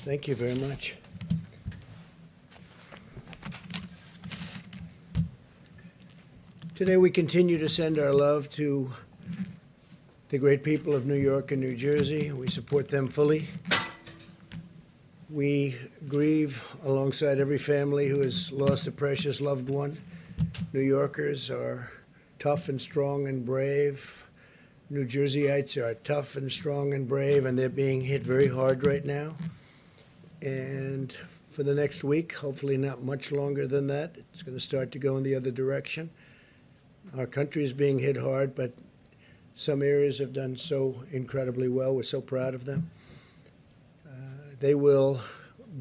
Thank you very much. Today we continue to send our love to the great people of New York and New Jersey. We support them fully. We grieve alongside every family who has lost a precious loved one. New Yorkers are tough and strong and brave. New Jerseyites are tough and strong and brave, and they're being hit very hard right now. And for the next week, hopefully not much longer than that, it's going to start to go in the other direction. Our country is being hit hard, but some areas have done so incredibly well. We're so proud of them. They will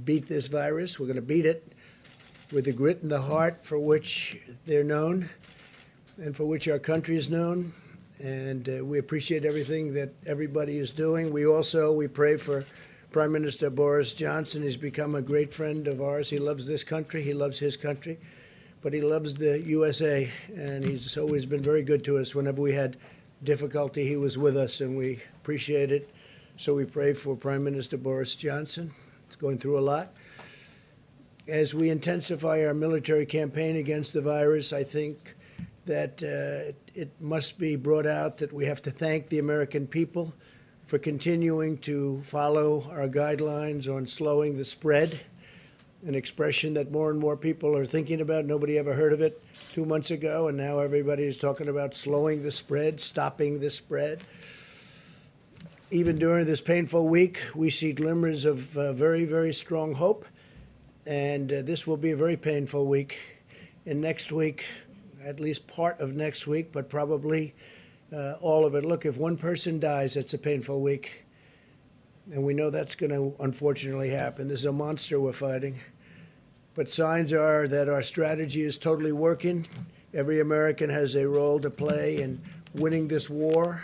beat this virus. We're going to beat it with the grit and the heart for which they're known and for which our country is known. And we appreciate everything that everybody is doing. We pray for Prime Minister Boris Johnson. He's become a great friend of ours. He loves this country. He loves his country. But he loves the USA, and he's always been very good to us. Whenever we had difficulty, he was with us, and we appreciate it. So we pray for Prime Minister Boris Johnson. He's going through a lot. As we intensify our military campaign against the virus, I think that it must be brought out that we have to thank the American people for continuing to follow our guidelines on slowing the spread, an expression that more and more people are thinking about. Nobody ever heard of it 2 months ago, and now everybody is talking about slowing the spread, stopping the spread. Even during this painful week, we see glimmers of very, very strong hope, and this will be a very painful week. And next week, at least part of next week, but probably all of it. Look, if one person dies, it's a painful week, and we know that's going to unfortunately happen. This is a monster we're fighting. But signs are that our strategy is totally working. Every American has a role to play in winning this war,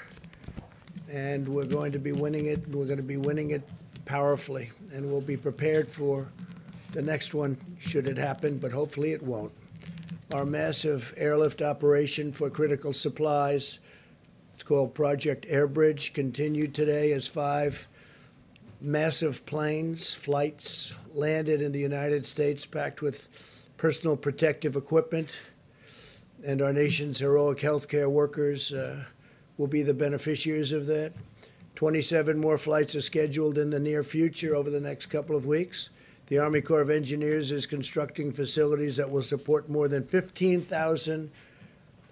and we're going to be winning it. We're going to be winning it powerfully, and we'll be prepared for the next one should it happen, but hopefully it won't. Our massive airlift operation for critical supplies, it's called Project Airbridge, continued today as 5 massive planes, flights, landed in the United States packed with personal protective equipment, and our nation's heroic healthcare workers will be the beneficiaries of that. 27 more flights are scheduled in the near future over the next couple of weeks. The Army Corps of Engineers is constructing facilities that will support more than 15,000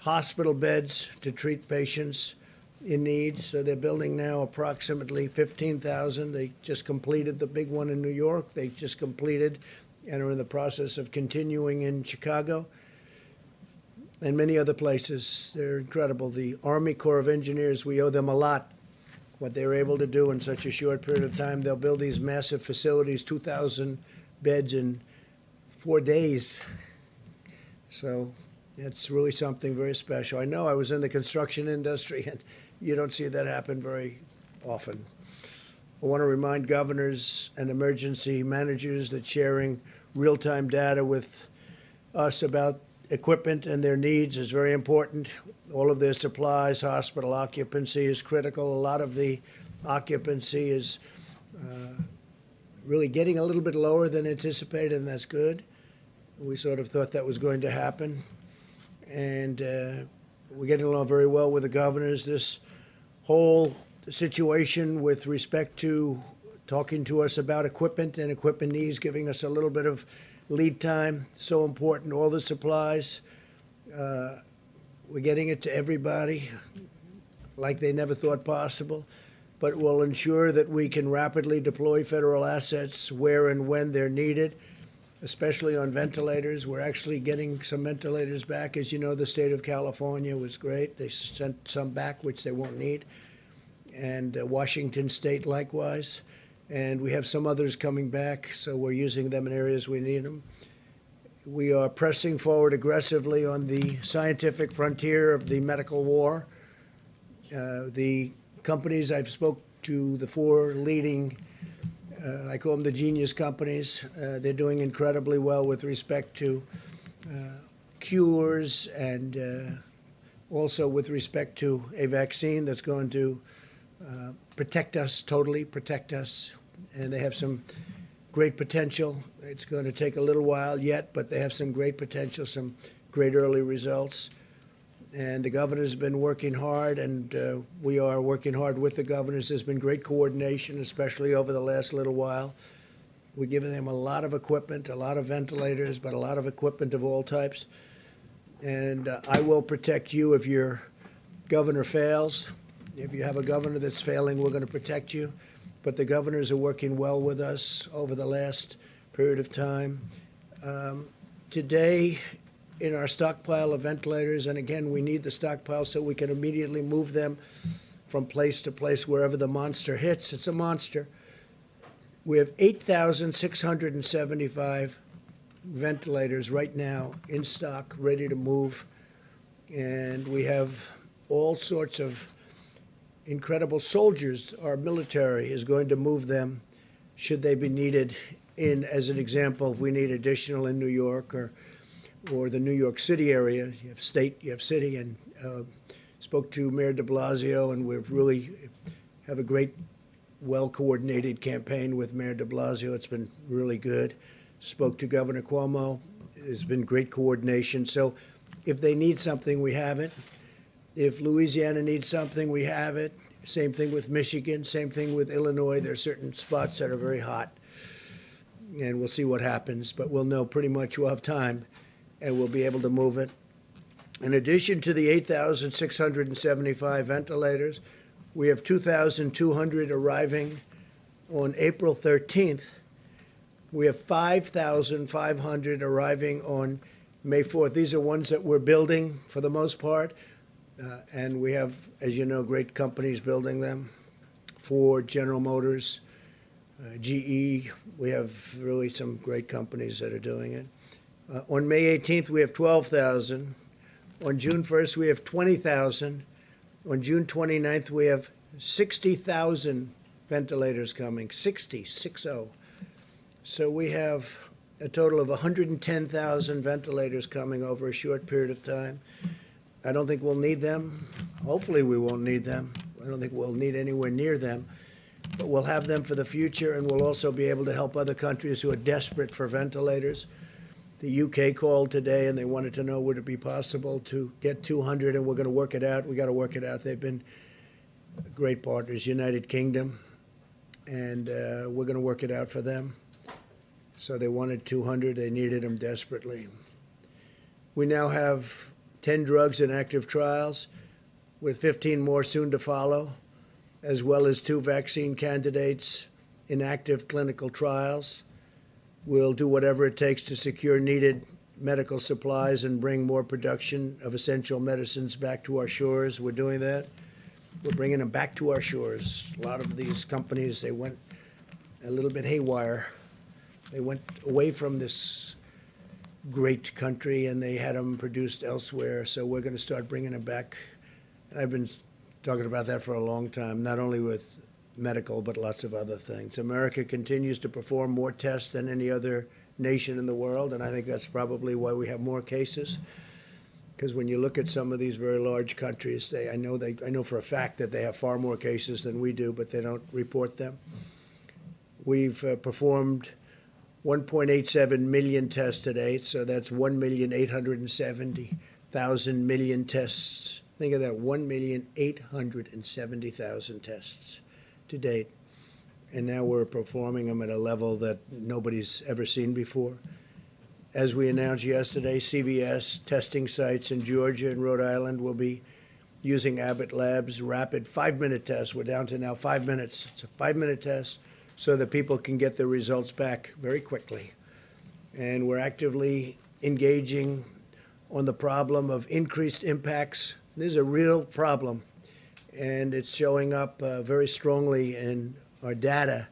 hospital beds to treat patients in need. So they're building now approximately 15,000. They just completed the big one in New York. They just completed and are in the process of continuing in Chicago and many other places. They're incredible. The Army Corps of Engineers, we owe them a lot, what they were able to do in such a short period of time. They'll build these massive facilities, 2,000 beds in 4 days. So it's really something very special. I know I was in the construction industry, and you don't see that happen very often. I want to remind governors and emergency managers that sharing real-time data with us about equipment and their needs is very important. All of their supplies, hospital occupancy is critical. A lot of the occupancy is really getting a little bit lower than anticipated, and that's good. We sort of thought that was going to happen. And we're getting along very well with the governors. This whole situation with respect to talking to us about equipment and equipment needs, giving us a little bit of lead time, so important. All the supplies, we're getting it to everybody like they never thought possible, but we'll ensure that we can rapidly deploy federal assets where and when they're needed, especially on ventilators. We're actually getting some ventilators back. As you know, the state of California was great. They sent some back, which they won't need, and Washington State likewise. And we have some others coming back, so we're using them in areas we need them. We are pressing forward aggressively on the scientific frontier of the medical war. The companies, I've spoke to the 4 leading, I call them the genius companies. They're doing incredibly well with respect to cures and also with respect to a vaccine that's going to protect us, totally protect us. And they have some great potential. It's going to take a little while yet, but they have some great potential, some great early results. And the governor's been working hard, and we are working hard with the governors. There's been great coordination, especially over the last little while. We're giving them a lot of equipment, a lot of ventilators, but a lot of equipment of all types. And I will protect you if your governor fails. If you have a governor that's failing, we're going to protect you. But the governors are working well with us over the last period of time. Today, in our stockpile of ventilators, and again, we need the stockpile so we can immediately move them from place to place wherever the monster hits. It's a monster. We have 8,675 ventilators right now in stock, ready to move. And we have all sorts of incredible soldiers. Our military is going to move them should they be needed. As an example, if we need additional in New York or the New York City area, you have state, you have city, and spoke to Mayor de Blasio, and we've really have a great, well-coordinated campaign with Mayor de Blasio. It's been really good. Spoke to Governor Cuomo. There's been great coordination. So if they need something, we have it. If Louisiana needs something, we have it. Same thing with Michigan. Same thing with Illinois. There are certain spots that are very hot, and we'll see what happens. But we'll know pretty much. We'll have time, and we'll be able to move it. In addition to the 8,675 ventilators, we have 2,200 arriving on April 13th. We have 5,500 arriving on May 4th. These are ones that we're building for the most part. And we have, as you know, great companies building them. Ford, General Motors, GE. We have really some great companies that are doing it. On May 18th, we have 12,000. On June 1st, we have 20,000. On June 29th, we have 60,000 ventilators coming. 60. So we have a total of 110,000 ventilators coming over a short period of time. I don't think we'll need them. Hopefully we won't need them. I don't think we'll need anywhere near them. But we'll have them for the future, and we'll also be able to help other countries who are desperate for ventilators. The UK called today, and they wanted to know would it be possible to get 200, and we're going to work it out. We got to work it out. They've been great partners, United Kingdom, and we're going to work it out for them. So they wanted 200. They needed them desperately. We now have 10 drugs in active trials, with 15 more soon to follow, as well as 2 vaccine candidates in active clinical trials. We'll do whatever it takes to secure needed medical supplies and bring more production of essential medicines back to our shores. We're doing that. We're bringing them back to our shores. A lot of these companies, they went a little bit haywire. They went away from this great country, and they had them produced elsewhere. So we're going to start bringing them back. I've been talking about that for a long time, not only with medical, but lots of other things. America continues to perform more tests than any other nation in the world, and I think that's probably why we have more cases. Because when you look at some of these very large countries, I know for a fact that they have far more cases than we do, but they don't report them. We've performed 1.87 million tests to date, so that's 1,870,000 million tests. Think of that, 1,870,000 tests to date. And now we're performing them at a level that nobody's ever seen before. As we announced yesterday, CVS testing sites in Georgia and Rhode Island will be using Abbott Labs' rapid 5-minute test. We're down to now 5 minutes. It's a 5-minute test so that people can get their results back very quickly. And we're actively engaging on the problem of increased impacts. This is a real problem, and it's showing up very strongly in our data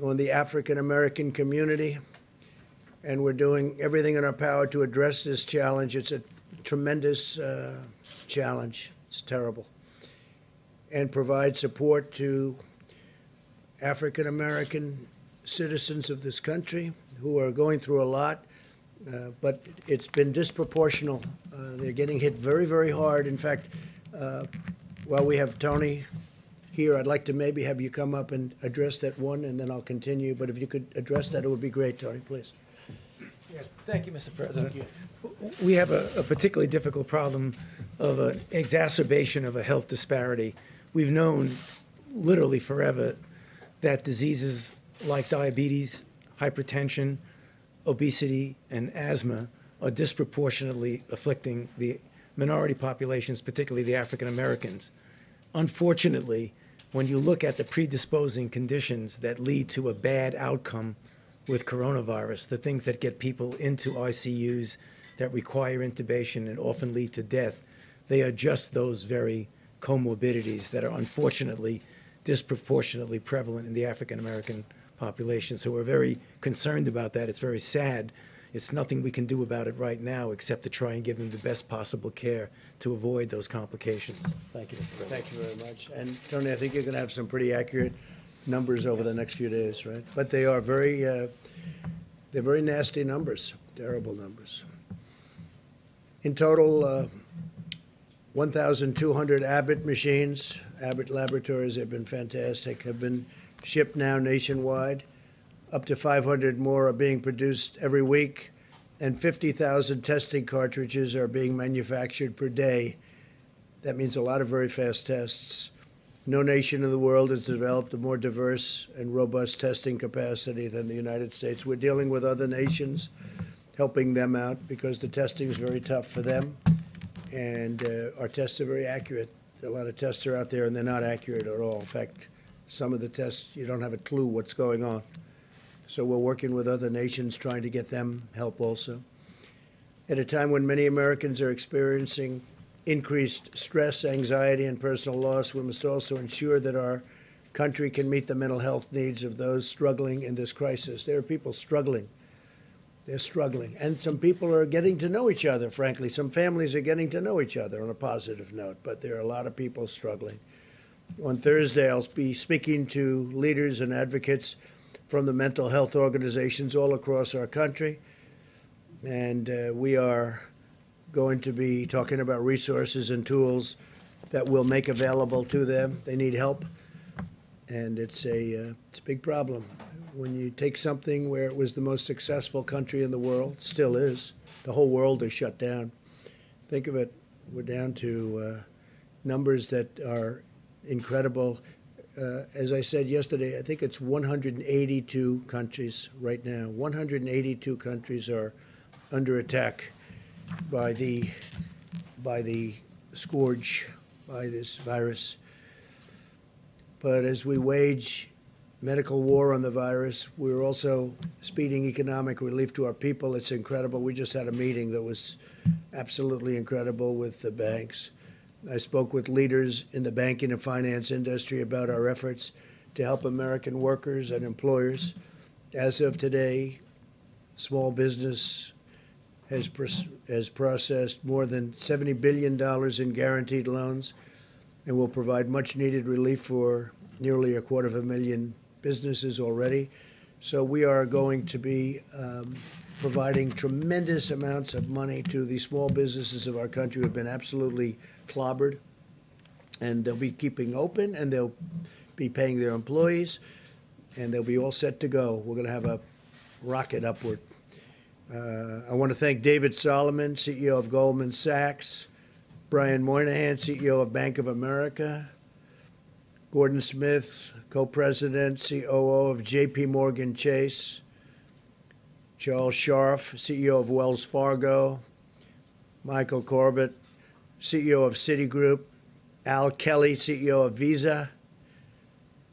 on the African American community. And we're doing everything in our power to address this challenge. It's a tremendous challenge. It's terrible. And provide support to African American citizens of this country who are going through a lot, but it's been disproportional. They're getting hit very, very hard. In fact, while we have Tony here. I'd like to maybe have you come up and address that one, and then I'll continue. But if you could address that, it would be great, Tony, please. Yes, thank you, Mr. President. We have a particularly difficult problem of an exacerbation of a health disparity. We've known literally forever that diseases like diabetes, hypertension, obesity, and asthma are disproportionately afflicting the minority populations, particularly the African Americans. Unfortunately, when you look at the predisposing conditions that lead to a bad outcome with coronavirus, the things that get people into ICUs, that require intubation and often lead to death, they are just those very comorbidities that are unfortunately disproportionately prevalent in the African American population. So we're very concerned about that. It's very sad. It's nothing we can do about it right now except to try and give them the best possible care to avoid those complications. Thank you, Mr. President. Thank you very much. And Tony, I think you're going to have some pretty accurate numbers over the next few days, right? But they are they're very nasty numbers, terrible numbers. In total, 1,200 Abbott machines, Abbott laboratories have been fantastic, have been shipped now nationwide. Up to 500 more are being produced every week, and 50,000 testing cartridges are being manufactured per day. That means a lot of very fast tests. No nation in the world has developed a more diverse and robust testing capacity than the United States. We're dealing with other nations, helping them out because the testing is very tough for them, and our tests are very accurate. A lot of tests are out there, and they're not accurate at all. In fact, some of the tests, you don't have a clue what's going on. So we're working with other nations trying to get them help also. At a time when many Americans are experiencing increased stress, anxiety, and personal loss, we must also ensure that our country can meet the mental health needs of those struggling in this crisis. There are people struggling. They're struggling. And some people are getting to know each other, frankly. Some families are getting to know each other on a positive note, but there are a lot of people struggling. On Thursday, I'll be speaking to leaders and advocates from the mental health organizations all across our country. And we are going to be talking about resources and tools that we'll make available to them. They need help. And it's a big problem. When you take something where it was the most successful country in the world, still is, the whole world is shut down. Think of it, we're down to numbers that are incredible. As I said yesterday, I think it's 182 countries right now. 182 countries are under attack by the scourge, by this virus. But as we wage medical war on the virus, we're also speeding economic relief to our people. It's incredible. We just had a meeting that was absolutely incredible with the banks. I spoke with leaders in the banking and finance industry about our efforts to help American workers and employers. As of today, small business has processed more than $70 billion in guaranteed loans and will provide much-needed relief for nearly 250,000 businesses already. So we are going to be providing tremendous amounts of money to the small businesses of our country who have been absolutely clobbered, and they'll be keeping open, and they'll be paying their employees, and they'll be all set to go. We're going to have a rocket upward. I want to thank David Solomon, CEO of Goldman Sachs, Brian Moynihan, CEO of Bank of America, Gordon Smith, co-president, COO of J.P. Morgan Chase, Charles Scharf, CEO of Wells Fargo, Michael Corbett, CEO of Citigroup, Al Kelly, CEO of Visa,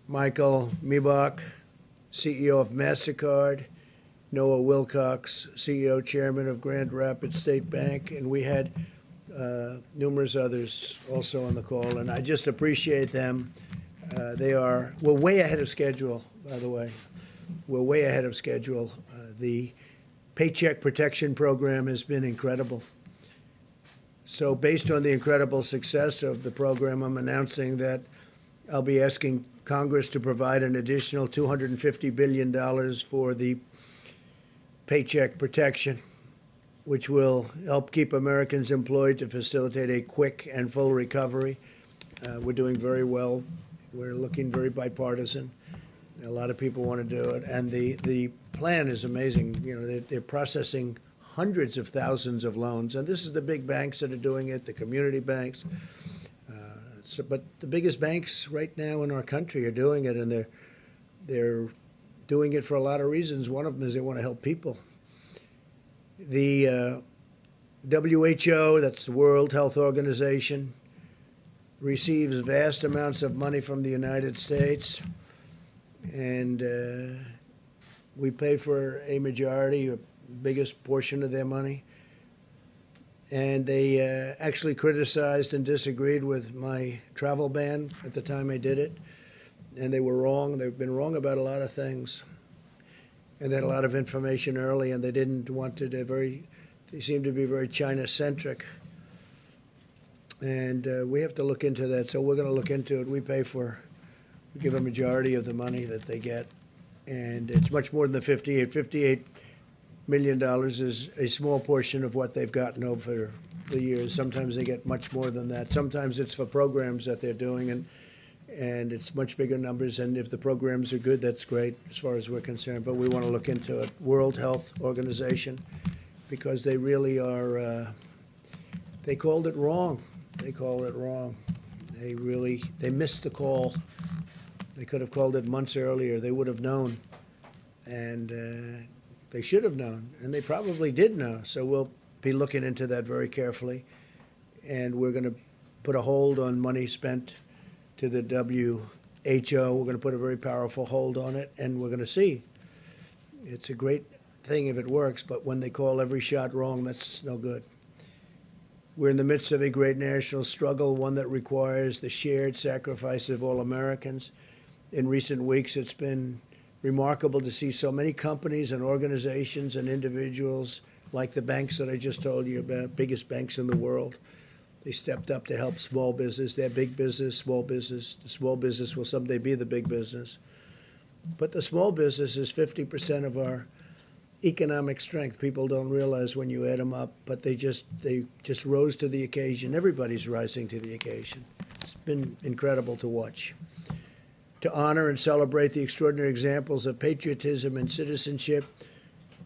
Michael Miebach, CEO of MasterCard, Noah Wilcox, CEO, Chairman of Grand Rapids State Bank, and we had numerous others also on the call, and I just appreciate them. We're way ahead of schedule, by the way. We're way ahead of schedule. The Paycheck Protection Program has been incredible. So based on the incredible success of the program, I'm announcing that I'll be asking Congress to provide an additional $250 billion for the Paycheck Protection, which will help keep Americans employed to facilitate a quick and full recovery. We're doing very well We're looking very bipartisan. A lot of people want to do it, and the plan is amazing. You know, they're processing hundreds of thousands of loans, and this is the big banks that are doing it, the community banks. But the biggest banks right now in our country are doing it, and they're doing it for a lot of reasons. One of them is they want to help people. The WHO, that's the World Health Organization, receives vast amounts of money from the United States, and we pay for a majority, a biggest portion of their money. And they actually criticized and disagreed with my travel ban at the time I did it, and they were wrong. They've been wrong about a lot of things, and they had a lot of information early, and they didn't want to. They seem to be very China-centric, and we have to look into that. So we're going to look into it. We give a majority of the money that they get, and it's much more than the 58 $58 million is a small portion of what they've gotten over the years. Sometimes they get much more than that. Sometimes it's for programs that they're doing, and it's much bigger numbers. And if the programs are good, that's great as far as we're concerned. But we want to look into it. World Health Organization, because they really are. They called it wrong. They called it wrong. They missed the call. They could have called it months earlier. They would have known, and they should have known, and they probably did know. So we'll be looking into that very carefully, and we're going to put a hold on money spent to the WHO. We're going to put a very powerful hold on it, and we're going to see. It's a great thing if it works, but when they call every shot wrong, that's no good. We're in the midst of a great national struggle, one that requires the shared sacrifice of all Americans. In recent weeks, it's been remarkable to see so many companies and organizations and individuals, like the banks that I just told you about, biggest banks in the world. They stepped up to help small business. They're big business, small business. The small business will someday be the big business. But the small business is 50% of our economic strength. People don't realize when you add them up, but they just rose to the occasion. Everybody's rising to the occasion. It's been incredible to watch. To honor and celebrate the extraordinary examples of patriotism and citizenship,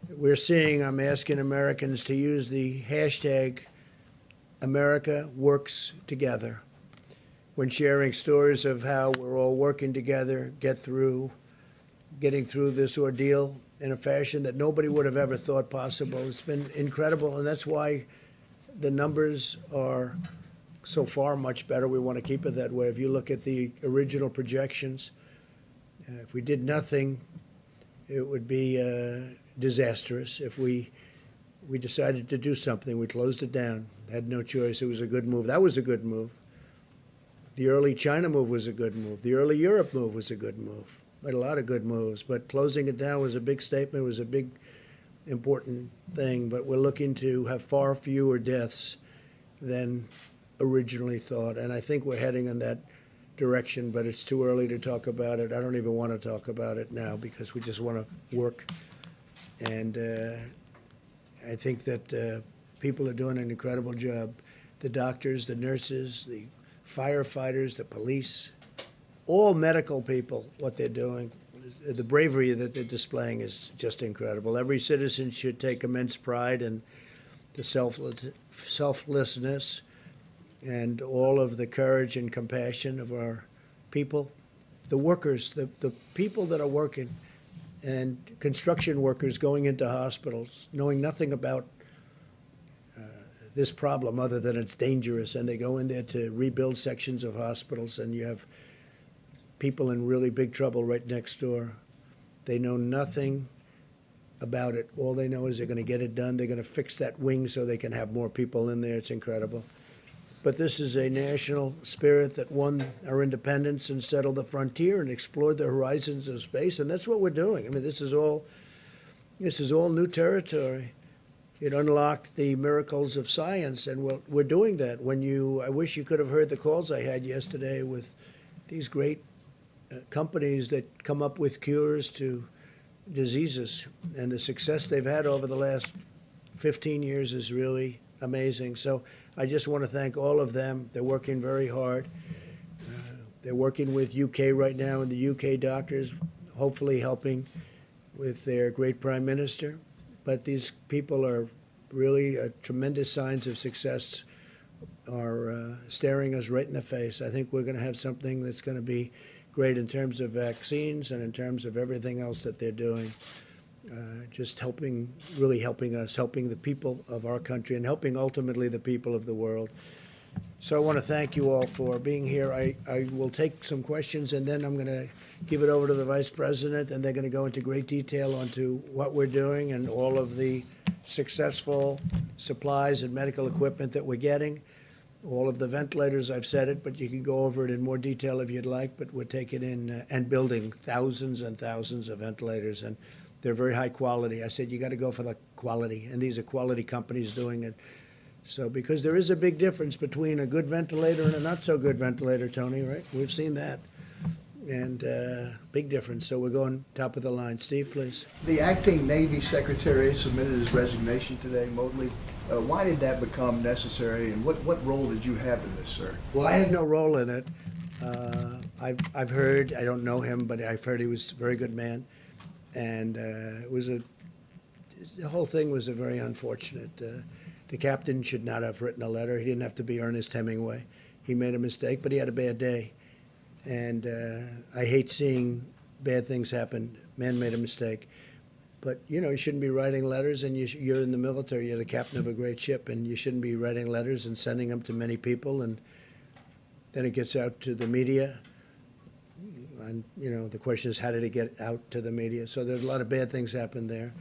I'm asking Americans to use the hashtag America Works Together when sharing stories of how we're all working together, getting through this ordeal in a fashion that nobody would have ever thought possible. It's been incredible, and that's why the numbers are so far much better. We want to keep it that way. If you look at the original projections, if we did nothing, it would be disastrous. If we decided to do something, we closed it down, had no choice. It was a good move. That was a good move. The early China move was a good move. The early Europe move was a good move. We had a lot of good moves, but closing it down was a big statement. It was a big, important thing. But we're looking to have far fewer deaths than originally thought, and I think we're heading in that direction, but it's too early to talk about it. I don't even want to talk about it now because we just want to work, and I think that people are doing an incredible job. The doctors, the nurses, the firefighters, the police, all medical people, what they're doing, the bravery that they're displaying is just incredible. Every citizen should take immense pride in the selflessness and all of the courage and compassion of our people, the workers, the people that are working, and construction workers going into hospitals, knowing nothing about this problem other than it's dangerous, and they go in there to rebuild sections of hospitals, and you have people in really big trouble right next door. They know nothing about it. All they know is they're going to get it done. They're going to fix that wing so they can have more people in there. It's incredible. But this is a national spirit that won our independence and settled the frontier and explored the horizons of space, and that's what we're doing. I mean, this is all new territory. It unlocked the miracles of science, and we're doing that. I wish you could have heard the calls I had yesterday with these great companies that come up with cures to diseases, and the success they've had over the last 15 years is really amazing. So I just want to thank all of them. They're working very hard. They're working with UK right now, and the UK doctors, hopefully helping with their great Prime Minister. But these people are really tremendous signs of success are staring us right in the face. I think we're going to have something that's going to be great in terms of vaccines and in terms of everything else that they're doing. Just helping, really helping us, helping the people of our country, and helping ultimately the people of the world. So I want to thank you all for being here. I will take some questions, and then I'm going to give it over to the Vice President, and they're going to go into great detail onto what we're doing and all of the successful supplies and medical equipment that we're getting. All of the ventilators, I've said it, but you can go over it in more detail if you'd like, but we're taking in and building thousands and thousands of ventilators, and they're very high quality. I said, you got to go for the quality, and these are quality companies doing it. So, because there is a big difference between a good ventilator and a not so good ventilator, Tony, right? We've seen that. And big difference. So we're going top of the line. Steve, please. The acting Navy Secretary submitted his resignation today, Motley. Why did that become necessary, and what role did you have in this, sir? Well, I had no role in it. I've heard, I don't know him, but I've heard he was a very good man. And it was the whole thing was a very unfortunate. The captain should not have written a letter. He didn't have to be Ernest Hemingway. He made a mistake, but he had a bad day. And I hate seeing bad things happen. Man made a mistake. But, you know, you shouldn't be writing letters, and you're in the military. You're the captain of a great ship, and you shouldn't be writing letters and sending them to many people. And then it gets out to the media. And, you know, the question is, how did it get out to the media? So there's a lot of bad things happened there.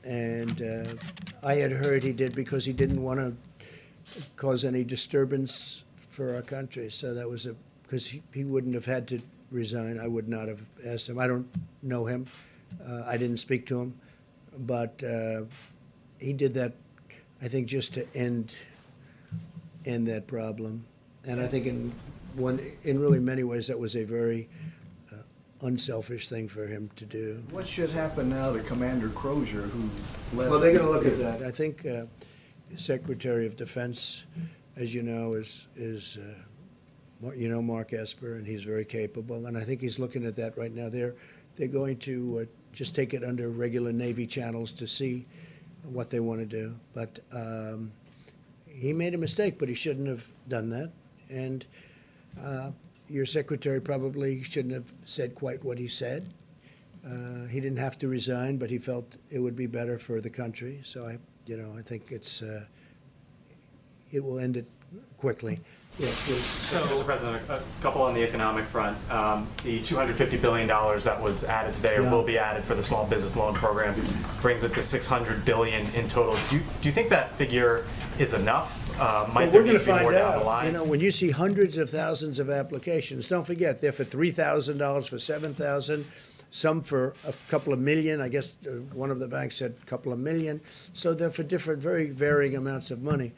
And I had heard he did because he didn't want to cause any disturbance for our country. So that was because he wouldn't have had to resign. I would not have asked him. I don't know him. I didn't speak to him. But he did that, I think, just to end that problem. And I think in really many ways that was a very unselfish thing for him to do. What should happen now to Commander Crozier, who left? Well, they're going to look at that. I think Secretary of Defense, as you know, is Mark Esper, and he's very capable. And I think he's looking at that right now. They're going to just take it under regular Navy channels to see what they want to do. But he made a mistake, but he shouldn't have done that. And your secretary probably shouldn't have said quite what he said. He didn't have to resign, but he felt it would be better for the country. So I think it will end it quickly. Yes, please. So, Mr. President, a couple on the economic front. The $250 billion that was added today, or will be added for the small business loan program, brings it to $600 billion in total. Do you think that figure is enough? Might there need to be more down the line? You know, when you see hundreds of thousands of applications, don't forget they're for $3,000, for $7,000, some for a couple of million. I guess one of the banks said a couple of million. So they're for different, very varying amounts of money.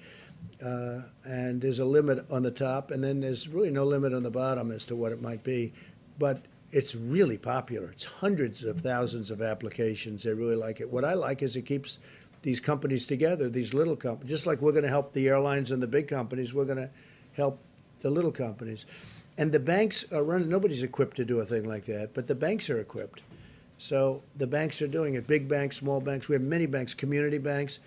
And there's a limit on the top, and then there's really no limit on the bottom as to what it might be. But it's really popular. It's hundreds of thousands of applications. They really like it. What I like is it keeps these companies together, these little companies. Just like we're going to help the airlines and the big companies, we're going to help the little companies. And the banks are running. Nobody's equipped to do a thing like that, but the banks are equipped. So the banks are doing it. Big banks, small banks. We have many banks, community banks.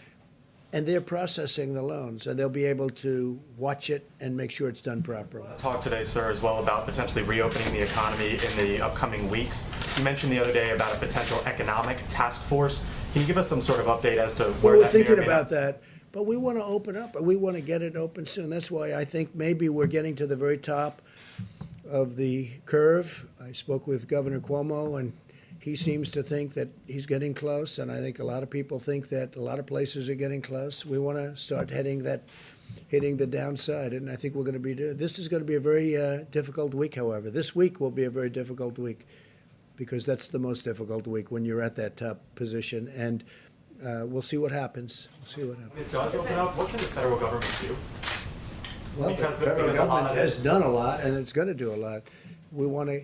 And they're processing the loans, and they'll be able to watch it and make sure it's done properly. Talk today, sir, as well about potentially reopening the economy in the upcoming weeks. You mentioned the other day about a potential economic task force. Can you give us some sort of update as to where that may or may not? We're thinking about that, but we want to open up, and we want to get it open soon. That's why I think maybe we're getting to the very top of the curve. I spoke with Governor Cuomo, and he seems to think that he's getting close, and I think a lot of people think that a lot of places are getting close. We want to start hitting the downside, and I think we're going to be doing. This is going to be a very difficult week, however. This week will be a very difficult week because that's the most difficult week when you're at that top position, and we'll see what happens. We'll see what happens. It does open up. What can the federal government do? Well, the federal government has done a lot, and it's going to do a lot. We want to.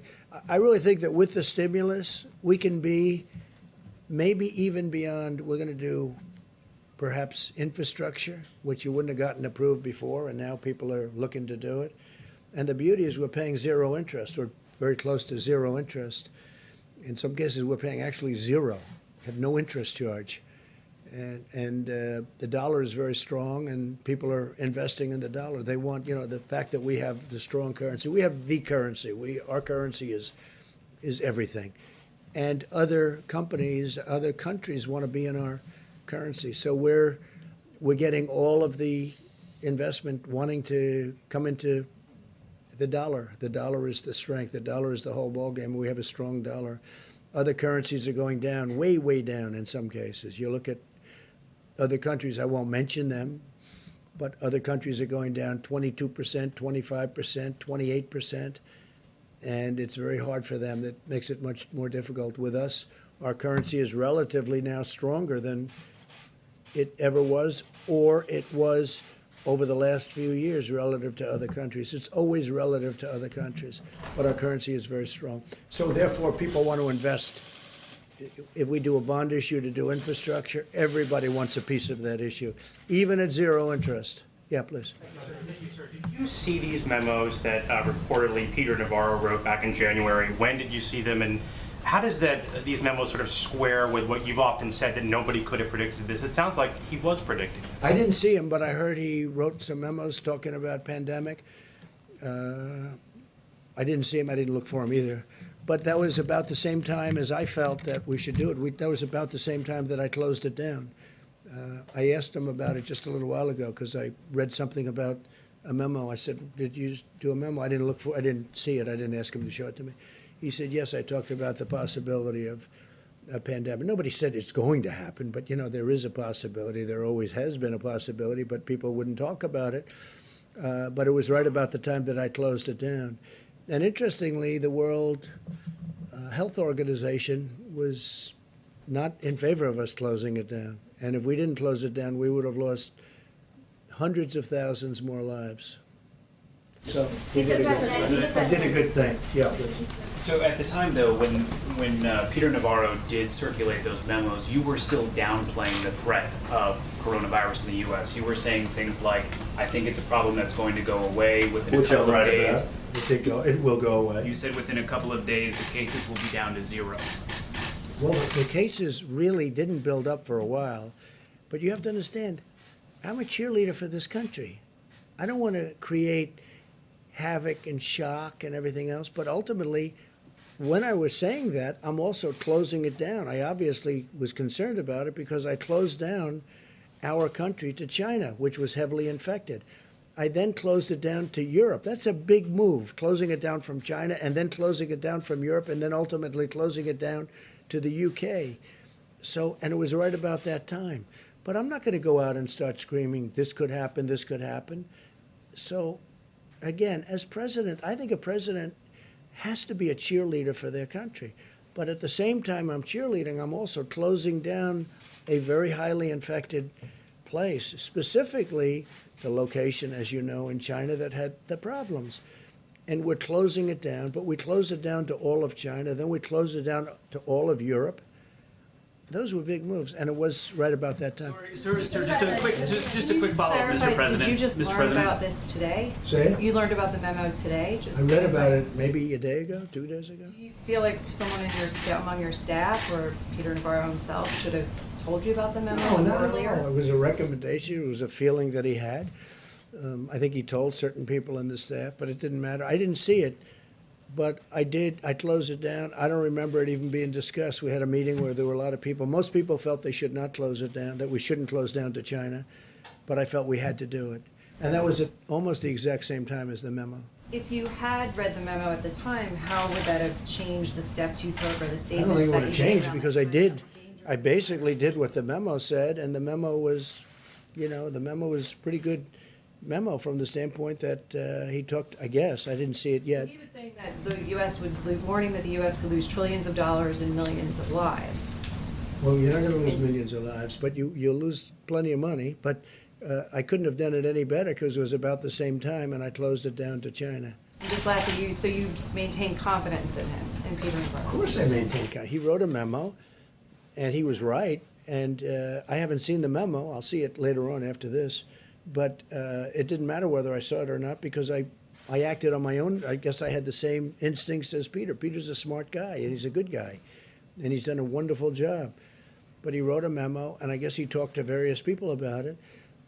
I really think that with the stimulus, we can be maybe even beyond. We're going to do perhaps infrastructure, which you wouldn't have gotten approved before, and now people are looking to do it. And the beauty is we're paying zero interest, or very close to zero interest. In some cases, we're paying actually zero, have no interest charge. And the dollar is very strong, and people are investing in the dollar. They want, the fact that we have the strong currency. We have the currency. Our currency is everything. And other companies, other countries want to be in our currency. So we're getting all of the investment wanting to come into the dollar. The dollar is the strength. The dollar is the whole ballgame. We have a strong dollar. Other currencies are going down, way, way down in some cases. You look at other countries, I won't mention them, but other countries are going down 22%, 25%, 28%, and it's very hard for them. That makes it much more difficult. With us, our currency is relatively now stronger than it ever was, or it was over the last few years relative to other countries. It's always relative to other countries, but our currency is very strong. So therefore, people want to invest. If we do a bond issue to do infrastructure, everybody wants a piece of that issue, even at zero interest. Yeah, please. Did you see these memos that reportedly Peter Navarro wrote back in January? When did you see them, and how does these memos sort of square with what you've often said, that nobody could have predicted this? It sounds like he was predicting. I didn't see him, but I heard he wrote some memos talking about pandemic. I didn't see him. I didn't look for him either. But that was about the same time as I felt that we should do it. That was about the same time that I closed it down. I asked him about it just a little while ago because I read something about a memo. I said, "Did you do a memo?" I didn't see it. I didn't ask him to show it to me. He said, "Yes, I talked about the possibility of a pandemic." Nobody said it's going to happen, but there is a possibility. There always has been a possibility, but people wouldn't talk about it. But it was right about the time that I closed it down. And interestingly, the World Health Organization was not in favor of us closing it down. And if we didn't close it down, we would have lost hundreds of thousands more lives. So we did a good thing. Yeah. So at the time, though, when Peter Navarro did circulate those memos, you were still downplaying the threat of coronavirus in the U.S. You were saying things like, "I think it's a problem that's going to go away within a couple of days." It will go away. You said within a couple of days the cases will be down to zero. Well, the cases really didn't build up for a while, but you have to understand, I'm a cheerleader for this country. I don't want to create havoc and shock and everything else, but ultimately, when I was saying that, I'm also closing it down. I obviously was concerned about it because I closed down our country to China, which was heavily infected. I then closed it down to Europe. That's a big move, closing it down from China and then closing it down from Europe and then ultimately closing it down to the UK. And it was right about that time. But I'm not going to go out and start screaming, this could happen, this could happen. So, again, as president, I think a president has to be a cheerleader for their country. But at the same time I'm cheerleading, I'm also closing down a very highly infected place, specifically the location, as you know, in China that had the problems. And we're closing it down, but we close it down to all of China, then we close it down to all of Europe. Those were big moves, and it was right about that time. Sir, just a quick follow-up, Mr. President. Did you just learn about this today? Say it? You learned about the memo today? I read about it maybe a day ago, 2 days ago. Do you feel like someone among your staff, or Peter Navarro himself, should have told you about the memo earlier? No, it was a recommendation. It was a feeling that he had. I think he told certain people in the staff, but it didn't matter. I didn't see it, but I did. I closed it down. I don't remember it even being discussed. We had a meeting where there were a lot of people. Most people felt they should not close it down, that we shouldn't close down to China, but I felt we had to do it. And that was at almost the exact same time as the memo. If you had read the memo at the time, how would that have changed the steps you took or the statements that you made? I don't think it would have changed because I did. I basically did what the memo said, and the memo was, the memo was pretty good memo from the standpoint that he took, I guess. I didn't see it yet. He was saying that the U.S. warning that the U.S. could lose trillions of dollars and millions of lives. Well, you're not going to lose millions of lives, but you'll lose plenty of money. But I couldn't have done it any better because it was about the same time, and I closed it down to China. And just lastly, so you maintain confidence in him, in Peter Navarro? Of course I maintain confidence. He wrote a memo, and he was right. And I haven't seen the memo. I'll see it later on after this. But it didn't matter whether I saw it or not because I I acted on my own. I guess I had the same instincts as Peter. Peter's a smart guy, and he's a good guy, and he's done a wonderful job. But he wrote a memo, and I guess he talked to various people about it.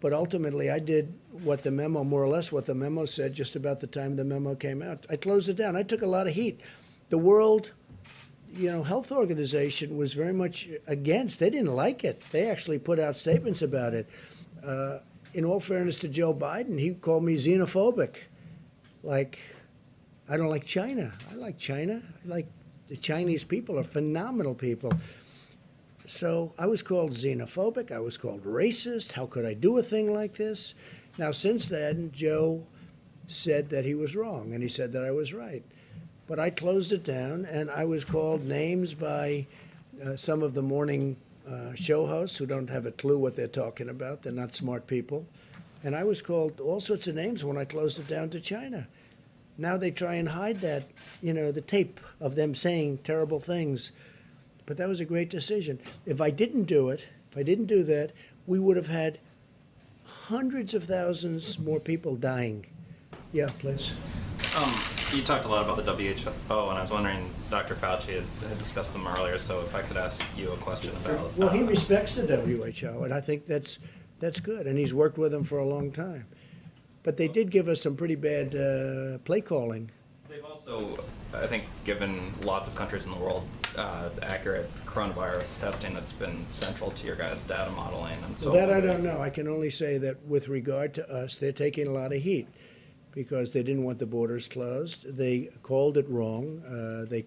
But ultimately, I did what the memo, more or less what the memo said, just about the time the memo came out. I closed it down. I took a lot of heat. The World, Health Organization was very much against. They didn't like it. They actually put out statements about it. In all fairness to Joe Biden, he called me xenophobic. Like, I don't like China. I like China. I like the Chinese people are phenomenal people. So I was called xenophobic. I was called racist. How could I do a thing like this? Now, since then, Joe said that he was wrong, and he said that I was right. But I closed it down, and I was called names by some of the morning show hosts who don't have a clue what they're talking about. They're not smart people. And I was called all sorts of names when I closed it down to China. Now they try and hide that, the tape of them saying terrible things. But that was a great decision. If I didn't do it, if I didn't do that, we would have had hundreds of thousands more people dying. Yeah, please. You talked a lot about the WHO, and I was wondering, Dr. Fauci had discussed them earlier, so if I could ask you a question about... Well, he respects the WHO, and I think that's good, and he's worked with them for a long time. But they did give us some pretty bad play calling. They've also, I think, given lots of countries in the world accurate coronavirus testing that's been central to your guys' data modeling and so on. That I don't know. I can only say that with regard to us, they're taking a lot of heat because they didn't want the borders closed. They called it wrong. They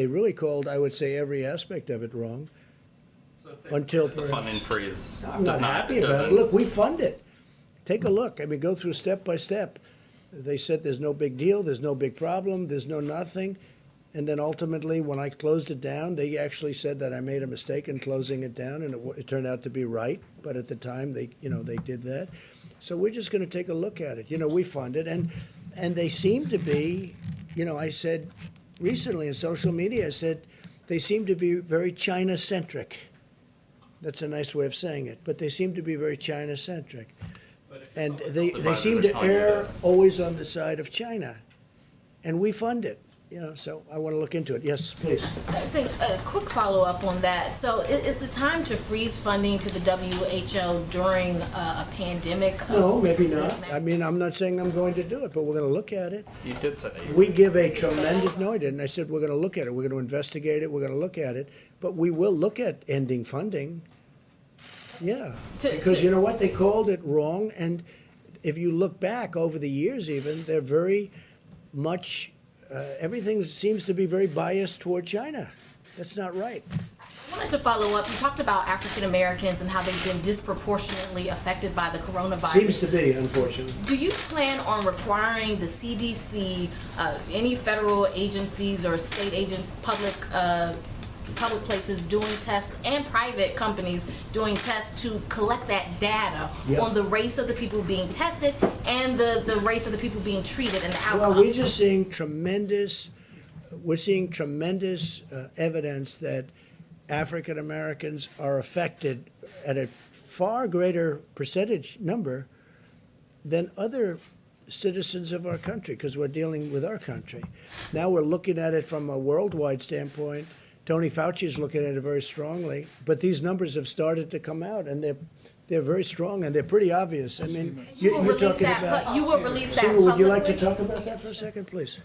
really called, I would say, every aspect of it wrong. So until the funding freeze. I'm not happy about it. Look, we fund it. Take a look. I mean, go through step by step. They said there's no big deal, there's no big problem, there's no nothing. And then ultimately, when I closed it down, they actually said that I made a mistake in closing it down, and it turned out to be right. But at the time, they did that. So we're just going to take a look at it. We fund it, and they seem to be, I said recently in social media, I said they seem to be very China-centric. That's a nice way of saying it, but they seem to be very China-centric. And they seem to err always on the side of China. And we fund it, so I want to look into it. Yes, please. I think a quick follow-up on that. So is the time to freeze funding to the WHO during a pandemic? No, maybe not. I mean, I'm not saying I'm going to do it, but we're going to look at it. You did say that. We give a tremendous, no, I didn't. I said we're going to look at it. We're going to investigate it. We're going to look at it. But we will look at ending funding. Yeah, because you know what? They called it wrong, and if you look back over the years even, they're very much, everything seems to be very biased toward China. That's not right. I wanted to follow up. You talked about African Americans and how they've been disproportionately affected by the coronavirus. Seems to be, unfortunately. Do you plan on requiring the CDC, any federal agencies or state agents, public places doing tests and private companies doing tests to collect that data on the race of the people being tested and the race of the people being treated and the outcome? Well, we're just seeing tremendous evidence that African Americans are affected at a far greater percentage number than other citizens of our country, because we're dealing with our country. Now we're looking at it from a worldwide standpoint. Tony Fauci is looking at it very strongly, but these numbers have started to come out, and they're very strong, and they're pretty obvious. I mean, you're talking about... You will release that Seema, would you like to publicly? talk about that for a second, please?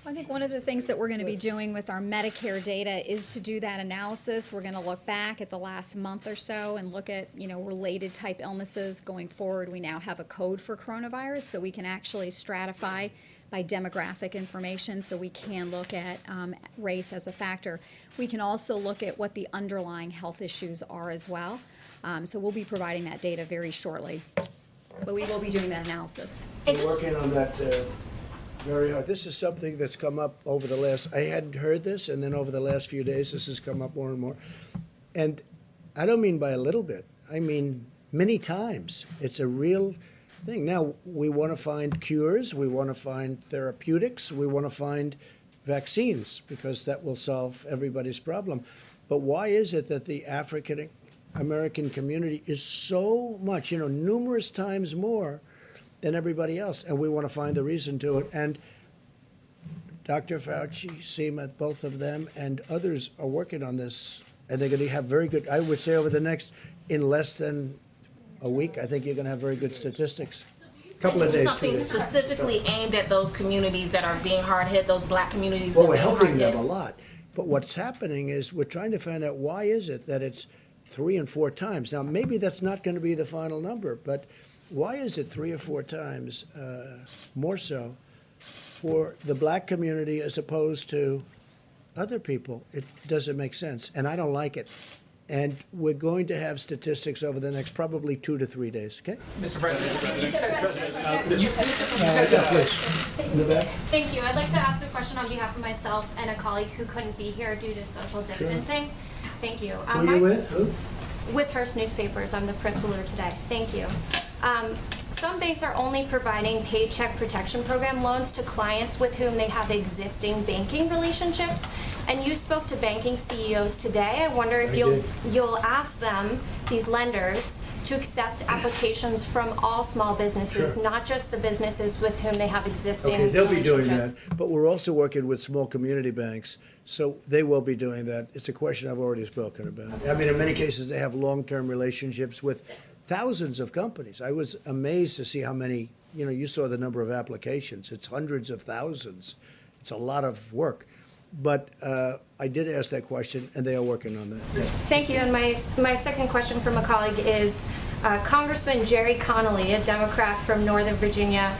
I think one of the things that we're going to be doing with our Medicare data is to do that analysis. We're going to look back at the last month or so and look at, related type illnesses going forward. We now have a code for coronavirus, so we can actually stratify by demographic information, so we can look at race as a factor. We can also look at what the underlying health issues are as well. So we'll be providing that data very shortly. But we will be doing that analysis. We're working on that very hard. This is something that's come up over the last, I hadn't heard this, and then over the last few days this has come up more and more. And I don't mean by a little bit. I mean many times. It's a real thing. Now, we want to find cures, we want to find therapeutics, we want to find vaccines, because that will solve everybody's problem. But why is it that the African American community is so much, numerous times more than everybody else, and we want to find the reason to it. And Dr. Fauci, Seema, both of them, and others are working on this, and they're going to have very good, I would say over the next, in less than a week, I think you're going to have very good statistics. Couple of days, 2 Something days. specifically aimed at those communities that are being hard hit, those black communities. Well, that we're are being helping hard them hit. a lot. But what's happening is we're trying to find out why is it that it's 3 and 4 times. Now, maybe that's not going to be the final number, but why is it 3 or 4 times more so for the black community as opposed to other people? It doesn't make sense, and I don't like it. And we're going to have statistics over the next probably 2 to 3 days, okay? Mr. President. Yeah, please. In the back. Thank you. I'd like to ask a question on behalf of myself and a colleague who couldn't be here due to social distancing. Thank you. Who are you with? Who? With Hearst Newspapers. I'm the principal today. Thank you. Some banks are only providing Paycheck Protection Program loans to clients with whom they have existing banking relationships. And you spoke to banking CEOs today. I wonder if you'll ask them, these lenders, to accept applications from all small businesses, not just the businesses with whom they have existing Okay, they'll be doing relationships. that. But we're also working with small community banks, so they will be doing that. It's a question I've already spoken about. I mean, in many cases, they have long-term relationships with thousands of companies. I was amazed to see how many, you saw the number of applications. It's hundreds of thousands. It's a lot of work. But I did ask that question, and they are working on that. Yeah. Thank you. And my second question from a colleague is, Congressman Jerry Connolly, a Democrat from Northern Virginia,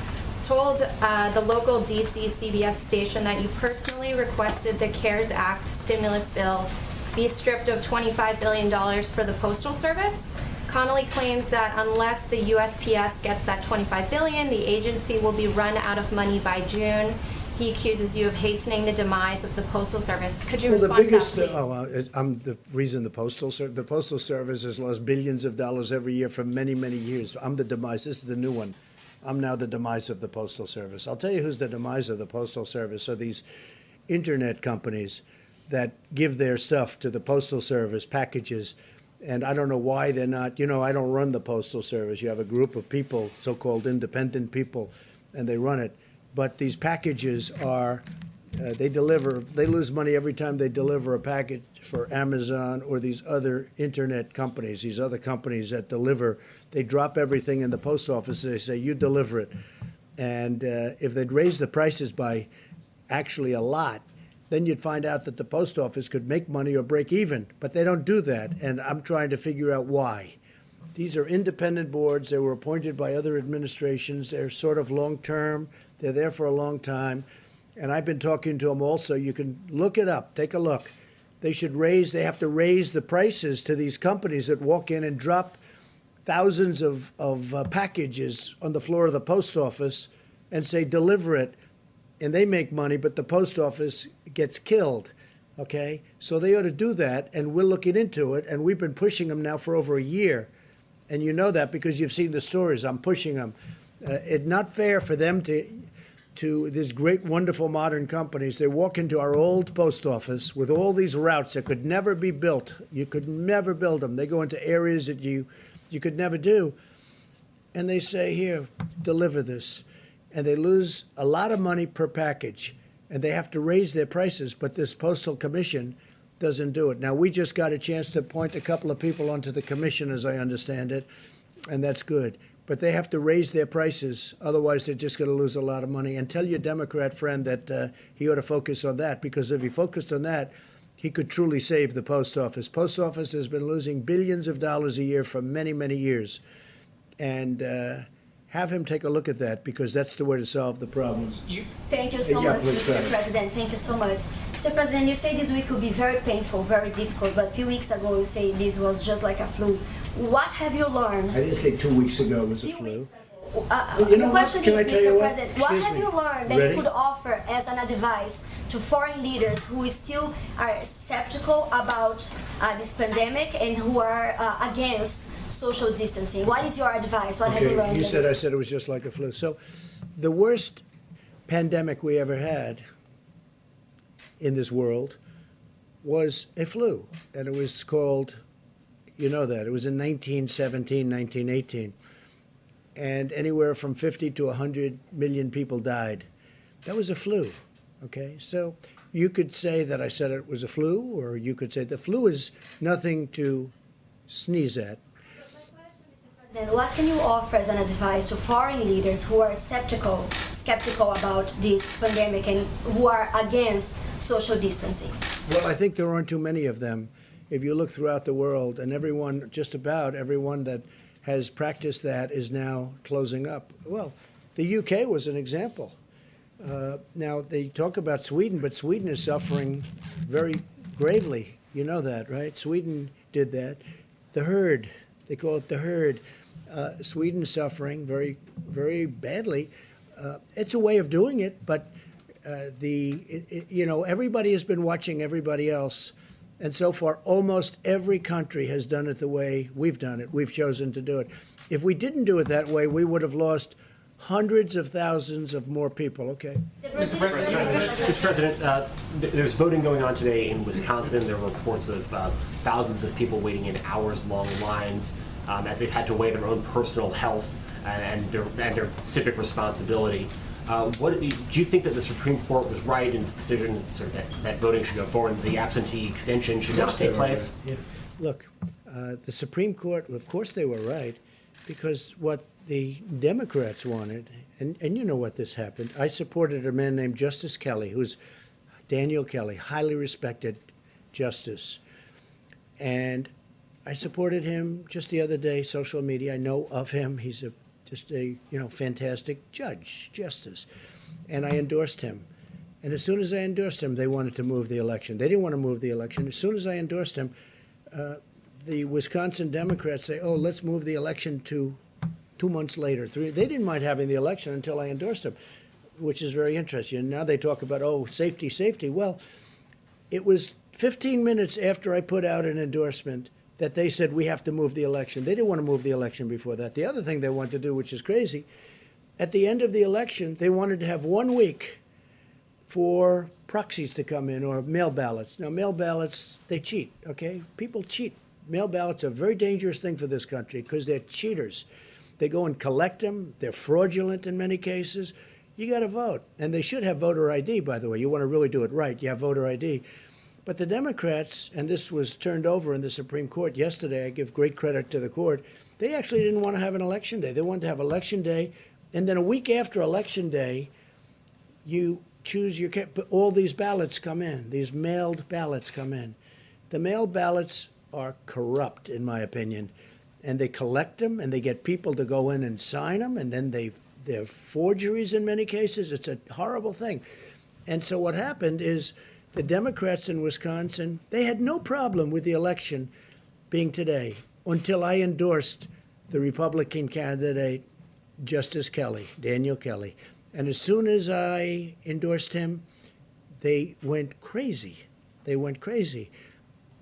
told the local D.C. CBS station that you personally requested the CARES Act stimulus bill be stripped of $25 billion for the Postal Service. Connolly claims that unless the USPS gets that $25 billion, the agency will be run out of money by June. He accuses you of hastening the demise of the Postal Service. Could you respond to that, please? I'm the reason the Postal Service has lost billions of dollars every year for many, many years. I'm the demise. This is the new one. I'm now the demise of the Postal Service. I'll tell you who's the demise of the Postal Service. So these internet companies that give their stuff to the Postal Service, packages, and I don't know why they're not, I don't run the Postal Service. You have a group of people, so-called independent people, and they run it. But these packages are, they lose money every time they deliver a package for Amazon or these other internet companies, these other companies that deliver. They drop everything in the post office. They say, you deliver it. And if they'd raise the prices by actually a lot, then you'd find out that the post office could make money or break even. But they don't do that, and I'm trying to figure out why. These are independent boards. They were appointed by other administrations. They're sort of long-term. They're there for a long time. And I've been talking to them also. You can look it up. Take a look. They have to raise the prices to these companies that walk in and drop thousands of packages on the floor of the post office and say, deliver it. And they make money, but the post office gets killed. Okay? So they ought to do that, and we're looking into it, and we've been pushing them now for over a year. And you know that because you've seen the stories. I'm pushing them. It's not fair for them to these great, wonderful modern companies. They walk into our old post office with all these routes that could never be built. You could never build them. They go into areas that you could never do. And they say, here, deliver this. And they lose a lot of money per package. And they have to raise their prices, but this Postal Commission doesn't do it. Now, we just got a chance to appoint a couple of people onto the commission, as I understand it, and that's good. But they have to raise their prices, otherwise they're just going to lose a lot of money. And tell your Democrat friend that he ought to focus on that, because if he focused on that, he could truly save the post office. Post office has been losing billions of dollars a year for many, many years. And have him take a look at that, because that's the way to solve the problem. Thank you so much, Mr. President. Thank you so much. Mr. President, you say this week will be very painful, very difficult, but a few weeks ago you say this was just like a flu. What have you learned? I didn't say 2 weeks ago it was a flu. The question is, Mr. President, what have you learned that Ready? you could offer as an advice to foreign leaders who still are skeptical about this pandemic and who are against social distancing? What is your advice? What have you learned? I said it was just like a flu. So the worst pandemic we ever had in this world was a flu. And it was called, you know that, it was in 1917, 1918. and anywhere from 50 to 100 million people died. That was a flu, okay? So you could say that I said it was a flu, or you could say the flu is nothing to sneeze at. Then what can you offer as an advice to foreign leaders who are skeptical about this pandemic and who are against social distancing? Well, I think there aren't too many of them. If you look throughout the world, and everyone, just about everyone that has practiced that is now closing up. Well, the UK was an example. Now, they talk about Sweden, but Sweden is suffering very gravely. You know that, right? Sweden did that. The herd, they call it the herd. Sweden's suffering very, very badly. It's a way of doing it, but everybody has been watching everybody else. And so far, almost every country has done it the way we've done it. We've chosen to do it. If we didn't do it that way, we would have lost hundreds of thousands of more people. Okay. Mr. President, there's voting going on today in Wisconsin. There were reports of thousands of people waiting in hours-long lines as they've had to weigh their own personal health and their civic responsibility. Do you think that the Supreme Court was right in its decision that voting should go forward and the absentee extension should not take place? Yeah. Look, the Supreme Court, of course they were right, because what the Democrats wanted, and you know what this happened, I supported a man named Justice Kelly, who's Daniel Kelly, highly respected justice. And I supported him just the other day, social media. I know of him. He's just a fantastic justice. And I endorsed him. And as soon as I endorsed him, they wanted to move the election. They didn't want to move the election. As soon as I endorsed him, the Wisconsin Democrats say, oh, let's move the election to 2 months later. They didn't mind having the election until I endorsed him, which is very interesting. And now they talk about, oh, safety, safety. Well, it was 15 minutes after I put out an endorsement that they said we have to move the election. They didn't want to move the election before that. The other thing they wanted to do, which is crazy, at the end of the election, they wanted to have 1 week for proxies to come in or mail ballots. Now, mail ballots, they cheat, okay? People cheat. Mail ballots are a very dangerous thing for this country because they're cheaters. They go and collect them. They're fraudulent in many cases. You got to vote. And they should have voter ID, by the way. You want to really do it right. You have voter ID. But the Democrats, and this was turned over in the Supreme Court yesterday, I give great credit to the court, they actually didn't want to have an election day. They wanted to have election day, and then a week after election day, you choose your, all these ballots come in, these mailed ballots come in. The mailed ballots are corrupt, in my opinion, and they collect them, and they get people to go in and sign them, and then they're forgeries in many cases. It's a horrible thing. And so what happened is, the Democrats in Wisconsin, they had no problem with the election being today until I endorsed the Republican candidate, Justice Kelly, Daniel Kelly. And as soon as I endorsed him, they went crazy. They went crazy.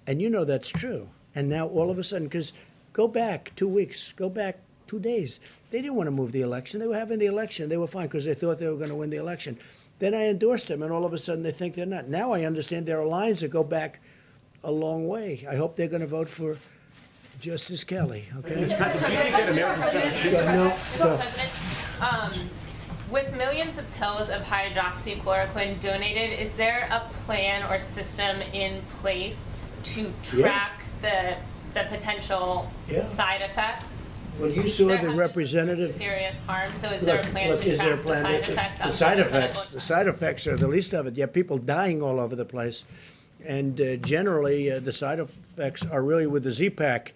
And you know that's true. And now all of a sudden, because go back 2 weeks, go back 2 days, they didn't want to move the election. They were having the election. They were fine because they thought they were going to win the election. Then I endorsed him, and all of a sudden they think they're not. Now I understand there are lines that go back a long way. I hope they're going to vote for Justice Kelly. Okay. Mr. President, do you think that Americans with millions of pills of hydroxychloroquine donated, is there a plan or system in place to track the potential side effects? Well, you saw the representative. Serious harm. So is there a plan to track the side effects? The side effects are the least of it. You have people dying all over the place, and generally the side effects are really with the Z-Pack,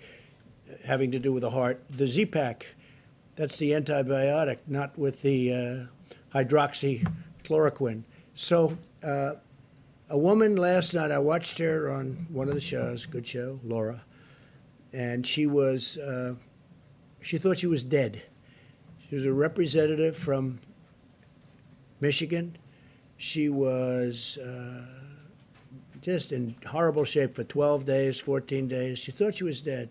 having to do with the heart. The Z-Pack, that's the antibiotic, not with the hydroxychloroquine. So a woman last night, I watched her on one of the shows, good show, Laura, and she was. She thought she was dead. She was a representative from Michigan. She was just in horrible shape for 12 days, 14 days. She thought she was dead.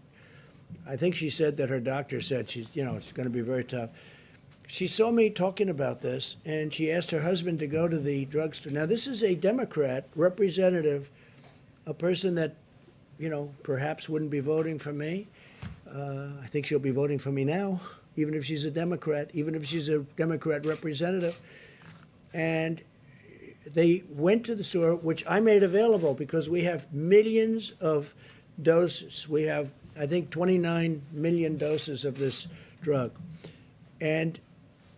I think she said that her doctor said she's, it's going to be very tough. She saw me talking about this, and she asked her husband to go to the drugstore. Now, this is a Democrat representative, a person that, perhaps wouldn't be voting for me. I think she'll be voting for me now, even if she's a Democrat, even if she's a Democrat representative. And they went to the store, which I made available because we have millions of doses. We have, I think, 29 million doses of this drug. And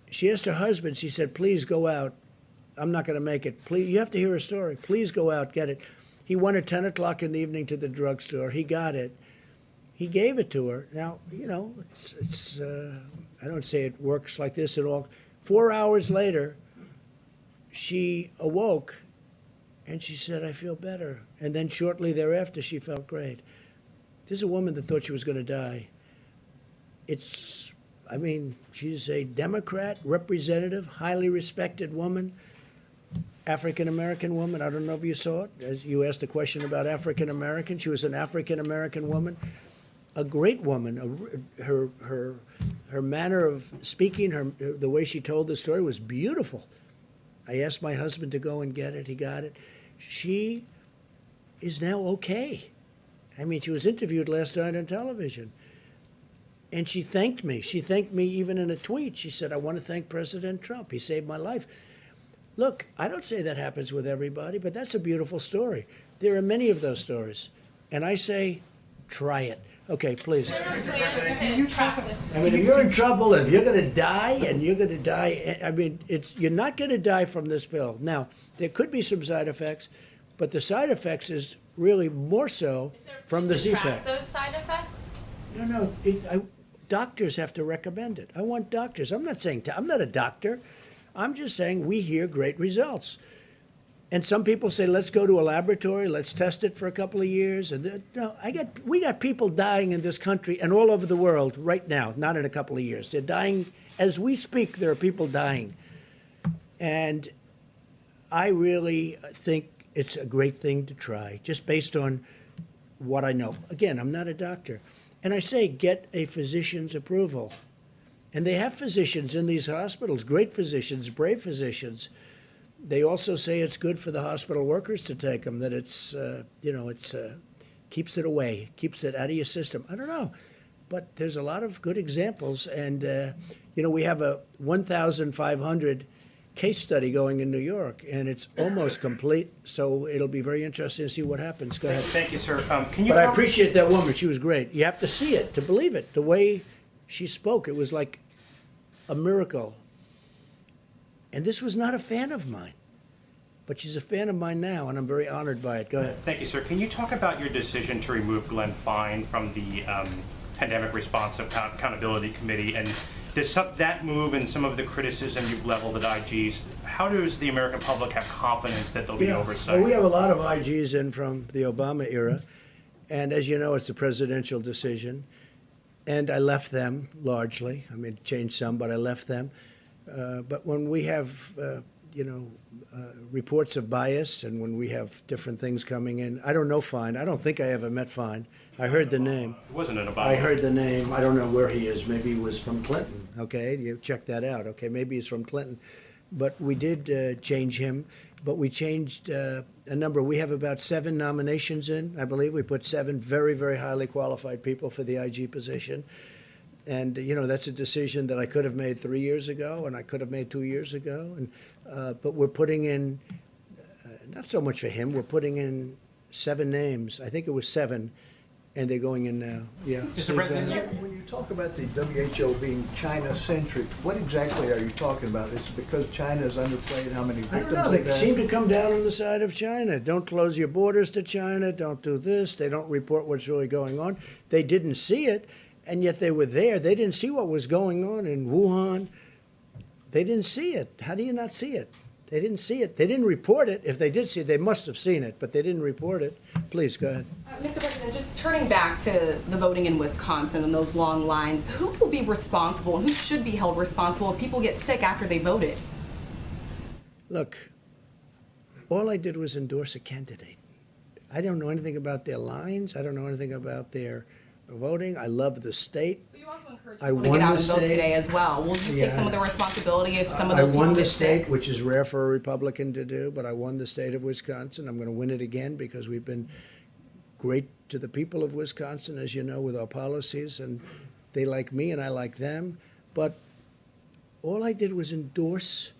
she asked her husband, she said, please go out. I'm not going to make it. Please, you have to hear her story. Please go out, get it. He went at 10 o'clock in the evening to the drugstore. He got it. He gave it to her. Now, you know, I don't say it works like this at all. 4 hours later, she awoke, and she said, I feel better. And then shortly thereafter, she felt great. This is a woman that thought she was going to die. I mean, she's a Democrat representative, highly respected woman, African-American woman. I don't know if you saw it. As you asked a question about African-American, she was an African-American woman, a great woman. Her manner of speaking, the way she told the story was beautiful. I asked my husband to go and get it. He got it. She is now okay. I mean, she was interviewed last night on television. And she thanked me. She thanked me even in a tweet. She said, I want to thank President Trump. He saved my life. Look, I don't say that happens with everybody, but that's a beautiful story. There are many of those stories. And I say, try it. Okay, please. I mean, if you're in trouble, if you're going to die, and you're going to die, I mean, you're not going to die from this pill. Now, there could be some side effects, but the side effects is really more so from the Z-Pack. Those side effects? No, doctors have to recommend it. I want doctors. I'm not saying, I'm not a doctor. I'm just saying we hear great results. And some people say, let's go to a laboratory, let's test it for a couple of years. And no, we got people dying in this country and all over the world right now, not in a couple of years. They're dying. As we speak, there are people dying. And I really think it's a great thing to try, just based on what I know. Again, I'm not a doctor. And I say, get a physician's approval. And they have physicians in these hospitals, great physicians, brave physicians. They also say it's good for the hospital workers to take them, that it's, keeps it away, keeps it out of your system. I don't know. But there's a lot of good examples. And, we have a 1,500 case study going in New York, and it's almost complete. So it'll be very interesting to see what happens. Go ahead. Thank you, sir. But I appreciate that woman. She was great. You have to see it to believe it. The way she spoke, it was like a miracle. And this was not a fan of mine. But she's a fan of mine now, and I'm very honored by it. Go ahead. Thank you, sir. Can you talk about your decision to remove Glenn Fine from the Pandemic Response Accountability Committee? And does that move and some of the criticism you've leveled at IGs, how does the American public have confidence that there'll be oversight? Well, we have a lot of IGs in from the Obama era. And as you know, it's a presidential decision. And I left them largely. I mean, changed some, but I left them. But when we have, reports of bias, and when we have different things coming in, I don't know Fine. I don't think I ever met Fine. I heard the name. It wasn't an Obama. I heard the name. I don't know where he is. Maybe he was from Clinton. Okay, you check that out. Okay, maybe he's from Clinton. But we did change him. But we changed a number. We have about 7 nominations in, I believe. We put 7 very, very highly qualified people for the IG position. And, that's a decision that I could have made 3 years ago, and I could have made 2 years ago. And but we're putting in, not so much for him, we're putting in 7 names. I think it was 7, and they're going in now. Yeah. Mr. President, when you talk about the WHO being China-centric, what exactly are you talking about? Is it because China has underplayed how many victims they've had? They seem to come down on the side of China. Don't close your borders to China. Don't do this. They don't report what's really going on. They didn't see it. And yet they were there. They didn't see what was going on in Wuhan. They didn't see it. How do you not see it? They didn't see it. They didn't report it. If they did see it, they must have seen it, but they didn't report it. Please, go ahead. Mr. President, just turning back to the voting in Wisconsin and those long lines, who will be responsible and who should be held responsible if people get sick after they voted? Look, all I did was endorse a candidate. I don't know anything about their lines. I don't know anything about their voting. I love the state. But you also encouraged I people to won get out the and vote state. today as well. Will you take some of the responsibility if some of I those won people the get state, sick? which is rare for a Republican to do, but I won the state of Wisconsin. I'm going to win it again because we've been great to the people of Wisconsin, as you know, with our policies, and they like me and I like them. But all I did was endorse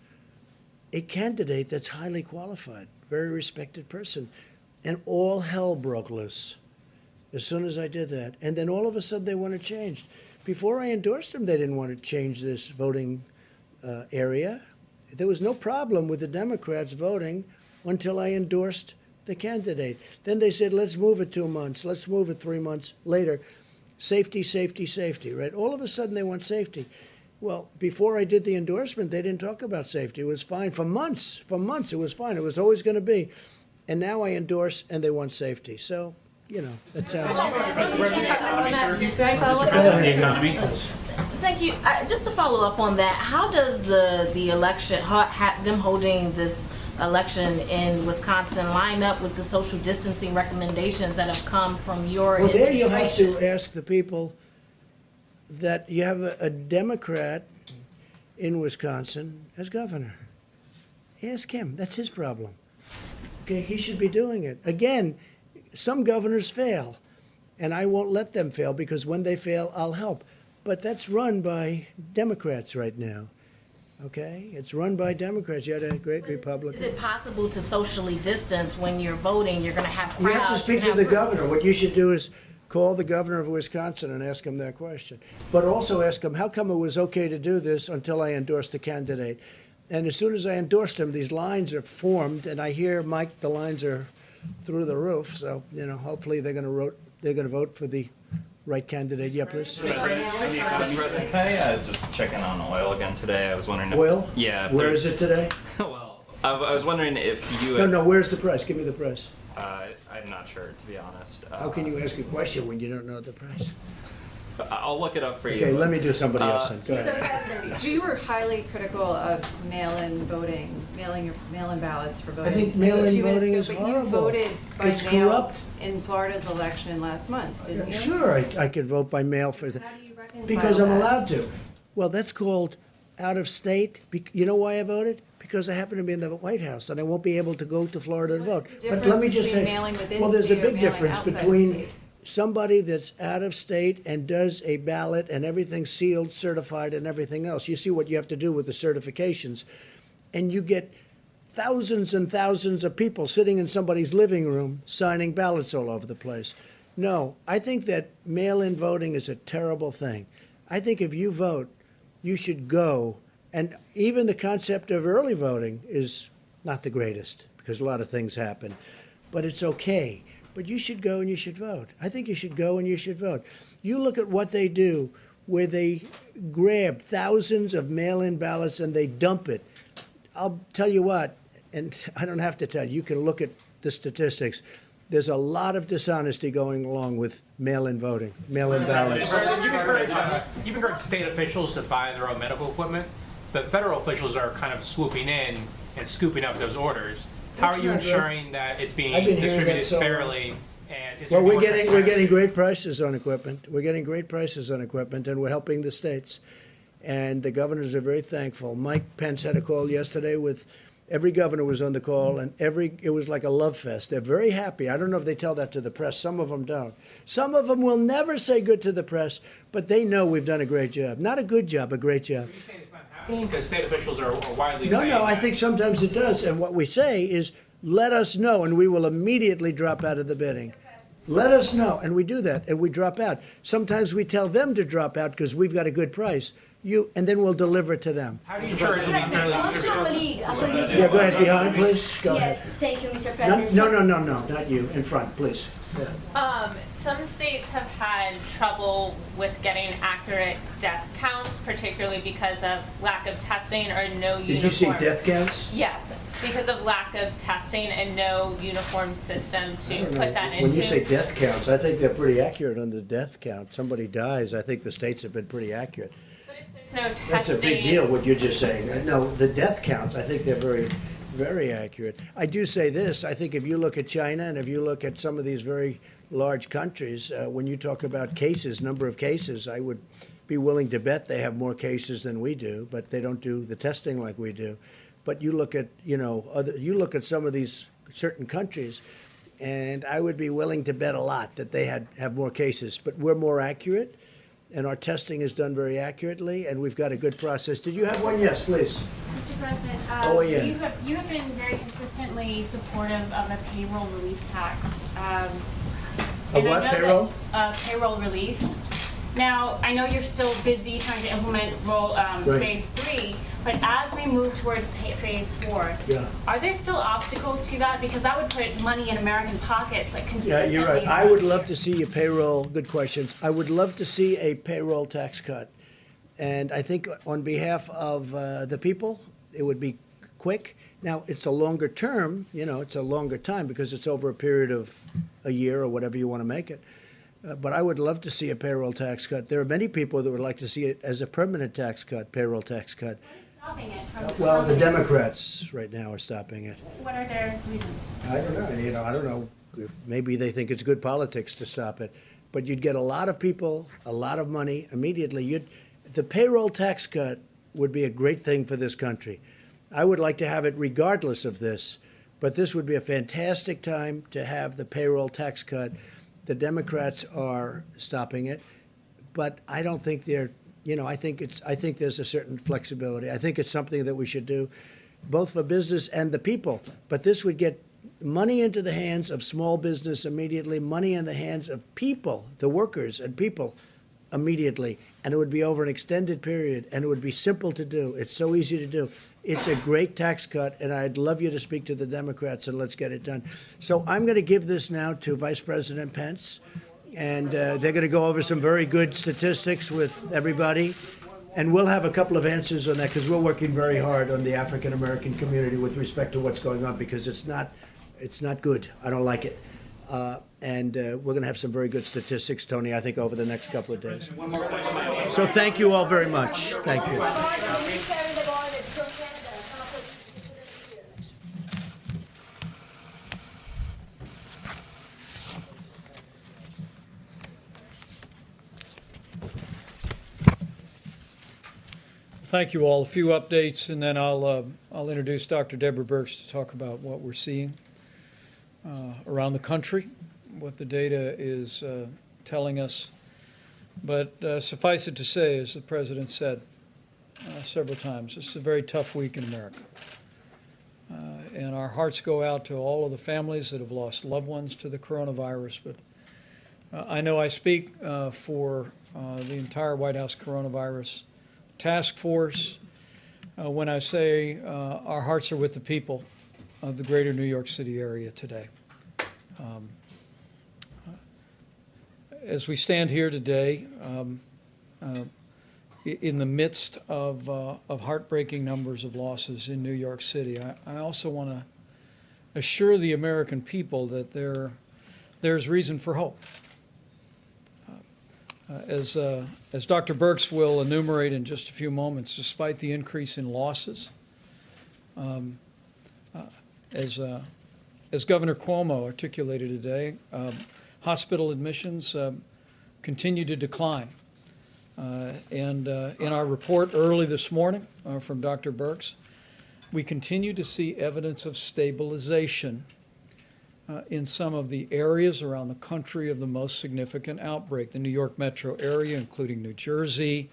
a candidate that's highly qualified, very respected person. And all hell broke loose as soon as I did that. And then all of a sudden they want to change. Before I endorsed them, they didn't want to change this voting area. There was no problem with the Democrats voting until I endorsed the candidate. Then they said, let's move it 2 months. Let's move it 3 months later. Safety, safety, safety, right? All of a sudden they want safety. Well, before I did the endorsement, they didn't talk about safety. It was fine for months. For months, it was fine. It was always going to be. And now I endorse, and they want safety. So, you know, that sounds... Thank you. Just to follow up on that, how does the election, them holding this election in Wisconsin line up with the social distancing recommendations that have come from your administration? Well, there you have to ask the people that you have a Democrat in Wisconsin as governor. Ask him. That's his problem. Okay, he should be doing it. Again, some governors fail, and I won't let them fail because when they fail, I'll help. But that's run by Democrats right now. Okay? It's run by Democrats. You had a great Republican. Is it possible to socially distance when you're voting? You're going to have crowds. You have to speak to the governor. What you should do is call the governor of Wisconsin and ask him that question. But also ask him, how come it was okay to do this until I endorsed the candidate? And as soon as I endorsed him, these lines are formed, and I hear, Mike, the lines are through the roof. So, you know, hopefully they're going to vote for the right candidate. Yeah, please. Can I just check in on oil again today? I was wondering if... Oil? Yeah. Where is it today? Well, I was wondering if you... No, where's the price? Give me the price. I'm not sure, to be honest. How can you ask a question when you don't know the price? I'll look it up for you. Okay, let me do somebody else then. Go ahead. You were highly critical of mail-in voting, mail-in ballots for voting. I think mail-in voting is horrible. But you voted by It's mail corrupt. in Florida's election last month, didn't you? Sure, I could vote by mail for that. How do you reconcile Because I'm that? allowed to. Well, that's called out of state. You know why I voted? Because I happen to be in the White House and I won't be able to go to Florida and vote. But let me just say, well, there's a big difference outside between state? somebody that's out of state and does a ballot and everything's sealed, certified, and everything else. You see what you have to do with the certifications. And you get thousands and thousands of people sitting in somebody's living room signing ballots all over the place. No, I think that mail-in voting is a terrible thing. I think if you vote, you should go. And even the concept of early voting is not the greatest because a lot of things happen. But it's okay. But you should go and you should vote. I think you should go and you should vote. You look at what they do, where they grab thousands of mail-in ballots and they dump it. I'll tell you what, and I don't have to tell you, you can look at the statistics. There's a lot of dishonesty going along with mail-in voting, mail-in ballots. You've encouraged state officials to buy their own medical equipment. The federal officials are kind of swooping in and scooping up those orders. How are you ensuring that it's being distributed fairly? Well, we're getting great prices on equipment. We're getting great prices on equipment, and we're helping the states. And the governors are very thankful. Mike Pence had a call yesterday with every governor was on the call, and it was like a love fest. They're very happy. I don't know if they tell that to the press. Some of them don't. Some of them will never say good to the press, but they know we've done a great job. Not a good job, a great job. Because state officials are widely saying that. I think sometimes it does. And what we say is, let us know, and we will immediately drop out of the bidding. Let us know, and we do that, and we drop out. Sometimes we tell them to drop out because we've got a good price. And then we'll deliver it to them. How do you encourage them to be fairly distributed? Yeah, go ahead, behind, please. Go Yes, ahead. thank you, Mr. President. No, not you. In front, please. Yeah. Some states have had trouble with getting accurate death counts, particularly because of lack of testing or no uniform. Did you see death counts? Yes, because of lack of testing and no uniform system to put that into. When you say death counts, I think they're pretty accurate on the death count. Somebody dies, I think the states have been pretty accurate. But if there's no testing... That's a big deal, what you're just saying. No, the death counts, I think they're very, very accurate. I do say this, I think if you look at China and if you look at some of these very large countries, when you talk about cases, number of cases, I would be willing to bet they have more cases than we do, but they don't do the testing like we do. But you look at, you look at some of these certain countries, and I would be willing to bet a lot that they have more cases. But we're more accurate. and our testing is done very accurately, and we've got a good process. Did you have one? Yes, please. Mr. President, yeah. you have been very consistently supportive of a payroll relief tax. A what, payroll? Payroll relief. Now, I know you're still busy trying to implement phase 3, but as we move towards phase 4, are there still obstacles to that? Because that would put money in American pockets like consistently. Yeah, you're right. I would love to see a payroll, good questions. I would love to see a payroll tax cut. And I think on behalf of the people, it would be quick. Now, it's a longer term, it's a longer time because it's over a period of a year or whatever you want to make it. But I would love to see a payroll tax cut. There are many people that would like to see it as a permanent tax cut, payroll tax cut. Stopping it Well, the Democrats right now are stopping it. What are their reasons? I don't know. I don't know. Maybe they think it's good politics to stop it. But you'd get a lot of people, a lot of money immediately. The payroll tax cut would be a great thing for this country. I would like to have it regardless of this. But this would be a fantastic time to have the payroll tax cut. The Democrats are stopping it, but I don't think they're. I think there's a certain flexibility. I think it's something that we should do, both for business and the people. But this would get money into the hands of small business immediately, money in the hands of people, the workers and people, immediately, and it would be over an extended period, and it would be simple to do. It's so easy to do. It's a great tax cut, and I'd love you to speak to the Democrats, and let's get it done. So I'm going to give this now to Vice President Pence, and they're going to go over some very good statistics with everybody, and we'll have a couple of answers on that, because we're working very hard on the African-American community with respect to what's going on, because it's not good. I don't like it. And we're going to have some very good statistics, Tony, I think, over the next couple of days. So thank you all very much. Thank you. Thank you all. A few updates, and then I'll introduce Dr. Deborah Birx to talk about what we're seeing around the country, what the data is telling us. But suffice it to say, as the President said several times, this is a very tough week in America. And our hearts go out to all of the families that have lost loved ones to the coronavirus. But I know I speak for the entire White House coronavirus task force when I say our hearts are with the people of the greater New York City area today. As we stand here today, in the midst of heartbreaking numbers of losses in New York City, I also want to assure the American people that there's reason for hope. As Dr. Birx will enumerate in just a few moments, despite the increase in losses, as Governor Cuomo articulated today, hospital admissions continue to decline. And in our report early this morning from Dr. Birx, we continue to see evidence of stabilization in some of the areas around the country of the most significant outbreak. The New York metro area, including New Jersey,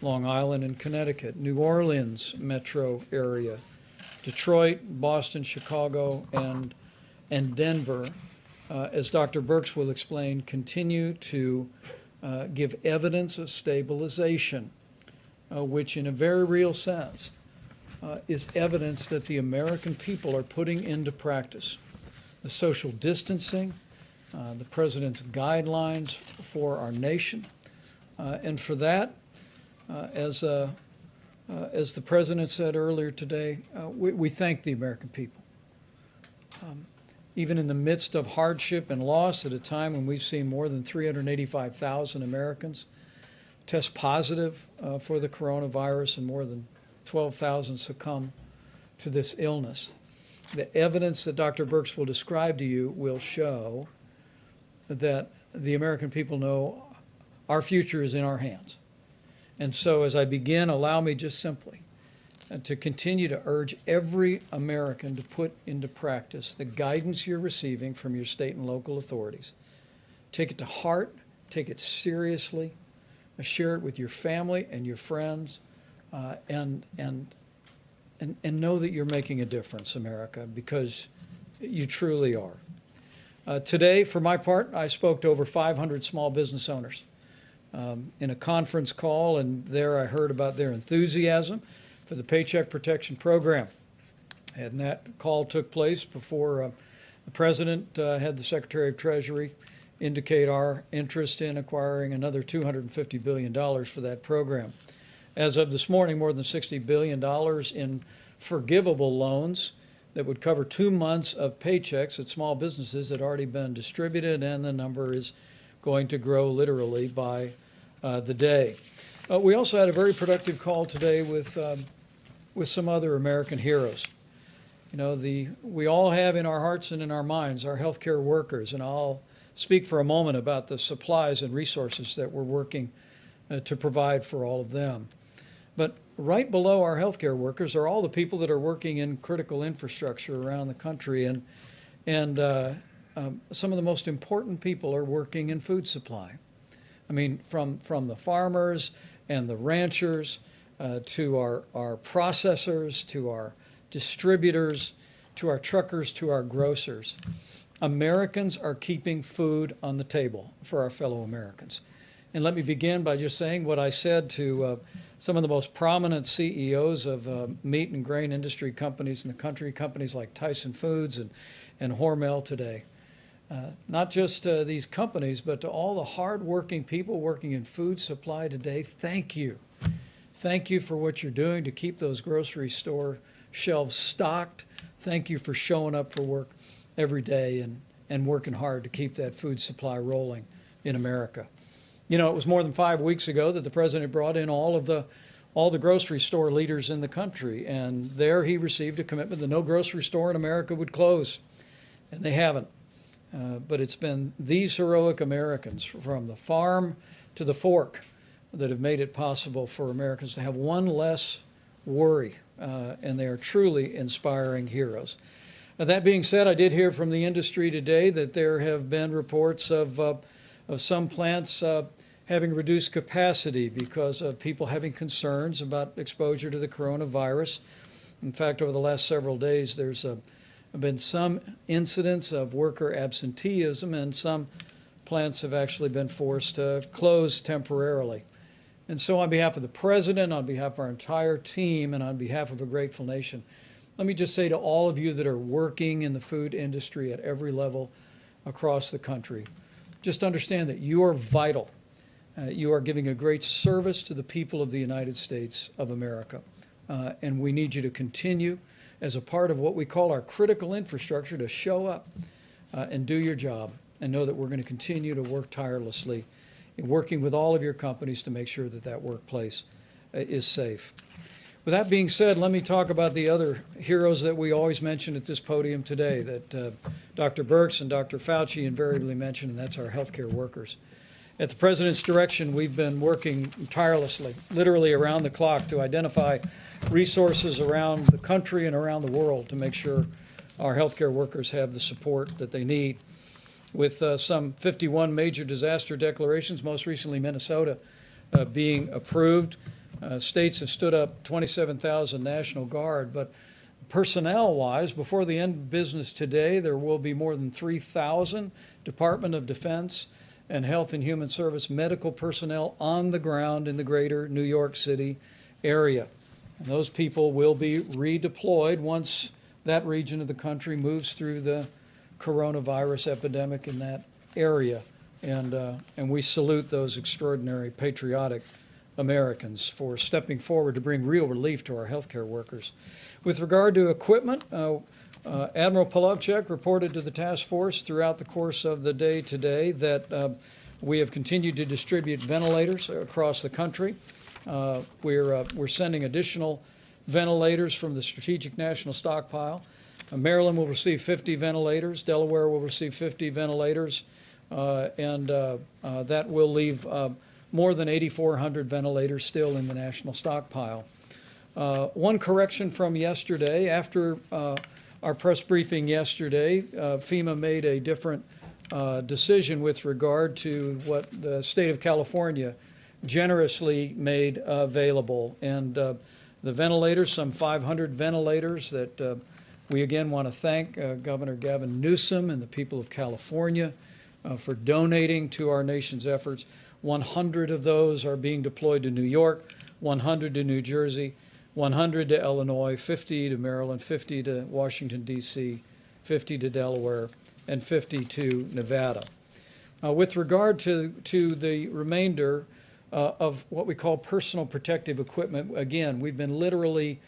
Long Island, and Connecticut. New Orleans metro area. Detroit, Boston, Chicago, and Denver, as Dr. Birx will explain, continue to give evidence of stabilization, which in a very real sense is evidence that the American people are putting into practice the social distancing, the President's guidelines for our nation. And for that, as the President said earlier today, we thank the American people. Even in the midst of hardship and loss at a time when we've seen more than 385,000 Americans test positive for the coronavirus and more than 12,000 succumb to this illness. The evidence that Dr. Birx will describe to you will show that the American people know our future is in our hands. And so as I begin, allow me just simply to continue to urge every American to put into practice the guidance you're receiving from your state and local authorities. Take it to heart, take it seriously, share it with your family and your friends, and know that you're making a difference, America, because you truly are. Today, for my part, I spoke to over 500 small business owners in a conference call, and there I heard about their enthusiasm for the Paycheck Protection Program. And that call took place before the President had the Secretary of Treasury indicate our interest in acquiring another $250 billion for that program. As of this morning, more than $60 billion in forgivable loans that would cover 2 months of paychecks at small businesses had already been distributed, and the number is going to grow literally by the day. We also had a very productive call today with some other American heroes. You know, we all have in our hearts and in our minds our healthcare workers, and I'll speak for a moment about the supplies and resources that we're working to provide for all of them. But right below our healthcare workers are all the people that are working in critical infrastructure around the country, and some of the most important people are working in food supply. I mean, from the farmers and the ranchers to our processors, to our distributors, to our truckers, to our grocers. Americans are keeping food on the table for our fellow Americans. And let me begin by just saying what I said to some of the most prominent CEOs of meat and grain industry companies in the country, companies like Tyson Foods and Hormel today. Not just these companies, but to all the hardworking people working in food supply today, thank you. Thank you for what you're doing to keep those grocery store shelves stocked. Thank you for showing up for work every day and working hard to keep that food supply rolling in America. You know, it was more than 5 weeks ago that the President brought in all the grocery store leaders in the country, and there he received a commitment that no grocery store in America would close, and they haven't. But it's been these heroic Americans, from the farm to the fork, that have made it possible for Americans to have one less worry, and they are truly inspiring heroes. Now, that being said, I did hear from the industry today that there have been reports of some plants having reduced capacity because of people having concerns about exposure to the coronavirus. In fact, over the last several days, there's been some incidents of worker absenteeism, and some plants have actually been forced to close temporarily. And so on behalf of the President, on behalf of our entire team, and on behalf of a grateful nation, let me just say to all of you that are working in the food industry at every level across the country, just understand that you are vital. You are giving a great service to the people of the United States of America. And we need you to continue as a part of what we call our critical infrastructure to show up and do your job, and know that we're going to continue to work tirelessly in working with all of your companies to make sure that that workplace is safe. With that being said, let me talk about the other heroes that we always mention at this podium today, that Dr. Birx and Dr. Fauci invariably mention, and that's our healthcare workers. At the President's direction, we've been working tirelessly, literally around the clock, to identify resources around the country and around the world to make sure our healthcare workers have the support that they need. With some 51 major disaster declarations, most recently Minnesota being approved, states have stood up 27,000 National Guard, but personnel-wise, before the end of business today, there will be more than 3,000 Department of Defense and Health and Human Service medical personnel on the ground in the greater New York City area. And those people will be redeployed once that region of the country moves through the coronavirus epidemic in that area. And we salute those extraordinary patriotic Americans for stepping forward to bring real relief to our healthcare workers. With regard to equipment, Admiral Polovchek reported to the task force throughout the course of the day today that we have continued to distribute ventilators across the country. We're sending additional ventilators from the Strategic National Stockpile. Maryland will receive 50 ventilators. Delaware will receive 50 ventilators. And that will leave more than 8,400 ventilators still in the national stockpile. One correction from yesterday. After our press briefing yesterday, FEMA made a different decision with regard to what the state of California generously made available. And the ventilators, some 500 ventilators that we again want to thank Governor Gavin Newsom and the people of California for donating to our nation's efforts. 100 of those are being deployed to New York, 100 to New Jersey, 100 to Illinois, 50 to Maryland, 50 to Washington, D.C., 50 to Delaware, and 50 to Nevada. With regard to the remainder of what we call personal protective equipment, again, we've been literally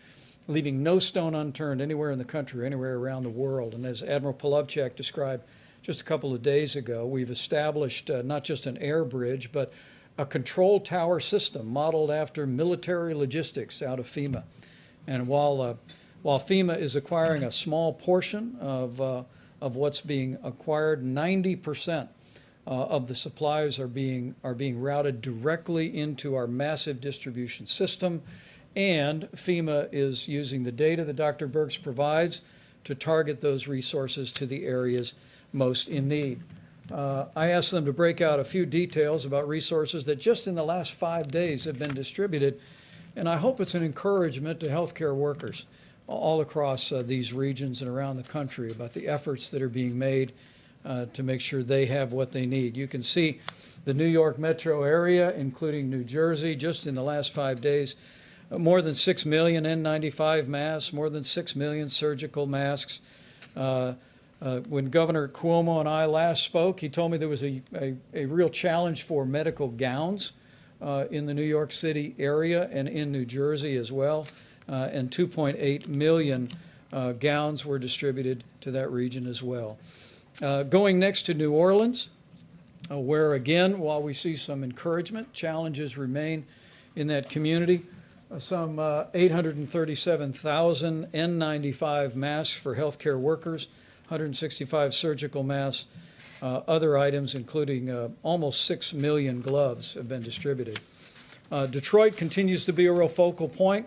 leaving no stone unturned anywhere in the country, anywhere around the world. And as Admiral Polovchak described just a couple of days ago, we've established not just an air bridge, but a control tower system modeled after military logistics out of FEMA. And while FEMA is acquiring a small portion of what's being acquired, 90% of the supplies are being routed directly into our massive distribution system, and FEMA is using the data that Dr. Birx provides to target those resources to the areas most in need. I asked them to break out a few details about resources that just in the last 5 days have been distributed, and I hope it's an encouragement to healthcare workers all across these regions and around the country about the efforts that are being made to make sure they have what they need. You can see the New York metro area, including New Jersey, just in the last 5 days, more than 6 million N95 masks, more than 6 million surgical masks. When Governor Cuomo and I last spoke, he told me there was a real challenge for medical gowns in the New York City area and in New Jersey as well, and 2.8 million gowns were distributed to that region as well. Going next to New Orleans, where again, while we see some encouragement, challenges remain in that community. Some 837,000 N95 masks for healthcare workers, 165 surgical masks, other items including almost 6 million gloves have been distributed. Detroit continues to be a real focal point.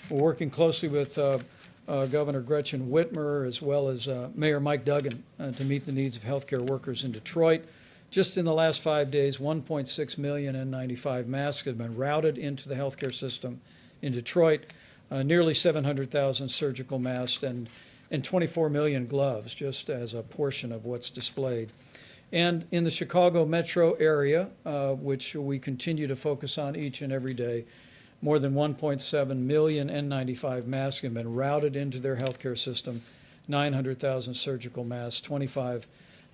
We're working closely with Governor Gretchen Whitmer as well as Mayor Mike Duggan to meet the needs of healthcare workers in Detroit. Just in the last 5 days, 1.6 million N95 masks have been routed into the healthcare system in Detroit, nearly 700,000 surgical masks, and 24 million gloves, just as a portion of what's displayed. And in the Chicago metro area, which we continue to focus on each and every day, more than 1.7 million N95 masks have been routed into their healthcare system, 900,000 surgical masks, 25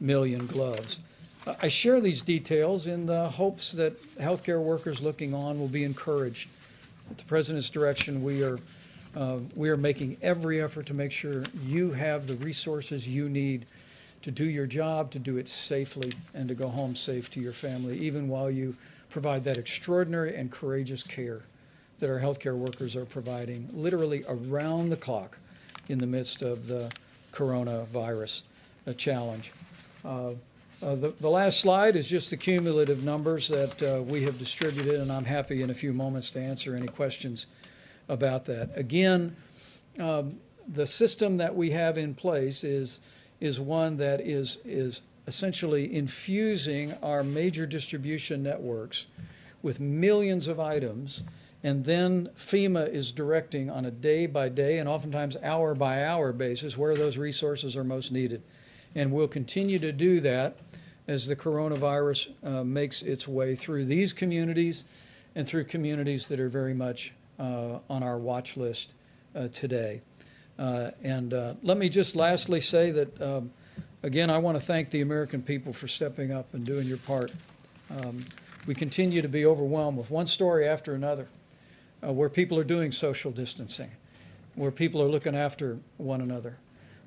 million gloves. I share these details in the hopes that healthcare workers looking on will be encouraged. At the President's direction, we are making every effort to make sure you have the resources you need to do your job, to do it safely, and to go home safe to your family, even while you provide that extraordinary and courageous care that our healthcare workers are providing literally around the clock in the midst of the coronavirus challenge. The last slide is just the cumulative numbers that we have distributed, and I'm happy in a few moments to answer any questions about that. Again, the system that we have in place is one that is essentially infusing our major distribution networks with millions of items, and then FEMA is directing on a day-by-day and oftentimes hour-by-hour basis where those resources are most needed. And we'll continue to do that as the coronavirus makes its way through these communities and through communities that are very much on our watch list today. Let me just lastly say that, again, I want to thank the American people for stepping up and doing your part. We continue to be overwhelmed with one story after another where people are doing social distancing, where people are looking after one another,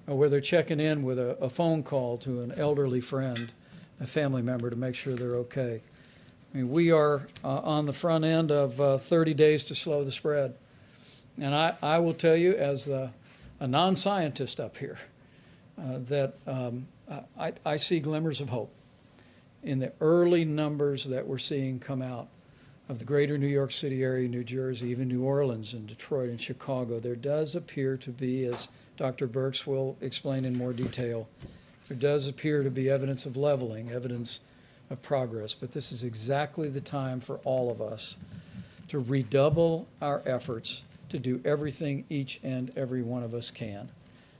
where they're checking in with a phone call to an elderly friend, a family member, to make sure they're okay. I mean, we are on the front end of 30 days to slow the spread. And I will tell you, as a non-scientist up here, that I see glimmers of hope in the early numbers that we're seeing come out of the greater New York City area, New Jersey, even New Orleans and Detroit and Chicago. There does appear to be, as Dr. Birx will explain in more detail, there does appear to be evidence of leveling, evidence of progress, but this is exactly the time for all of us to redouble our efforts to do everything each and every one of us can,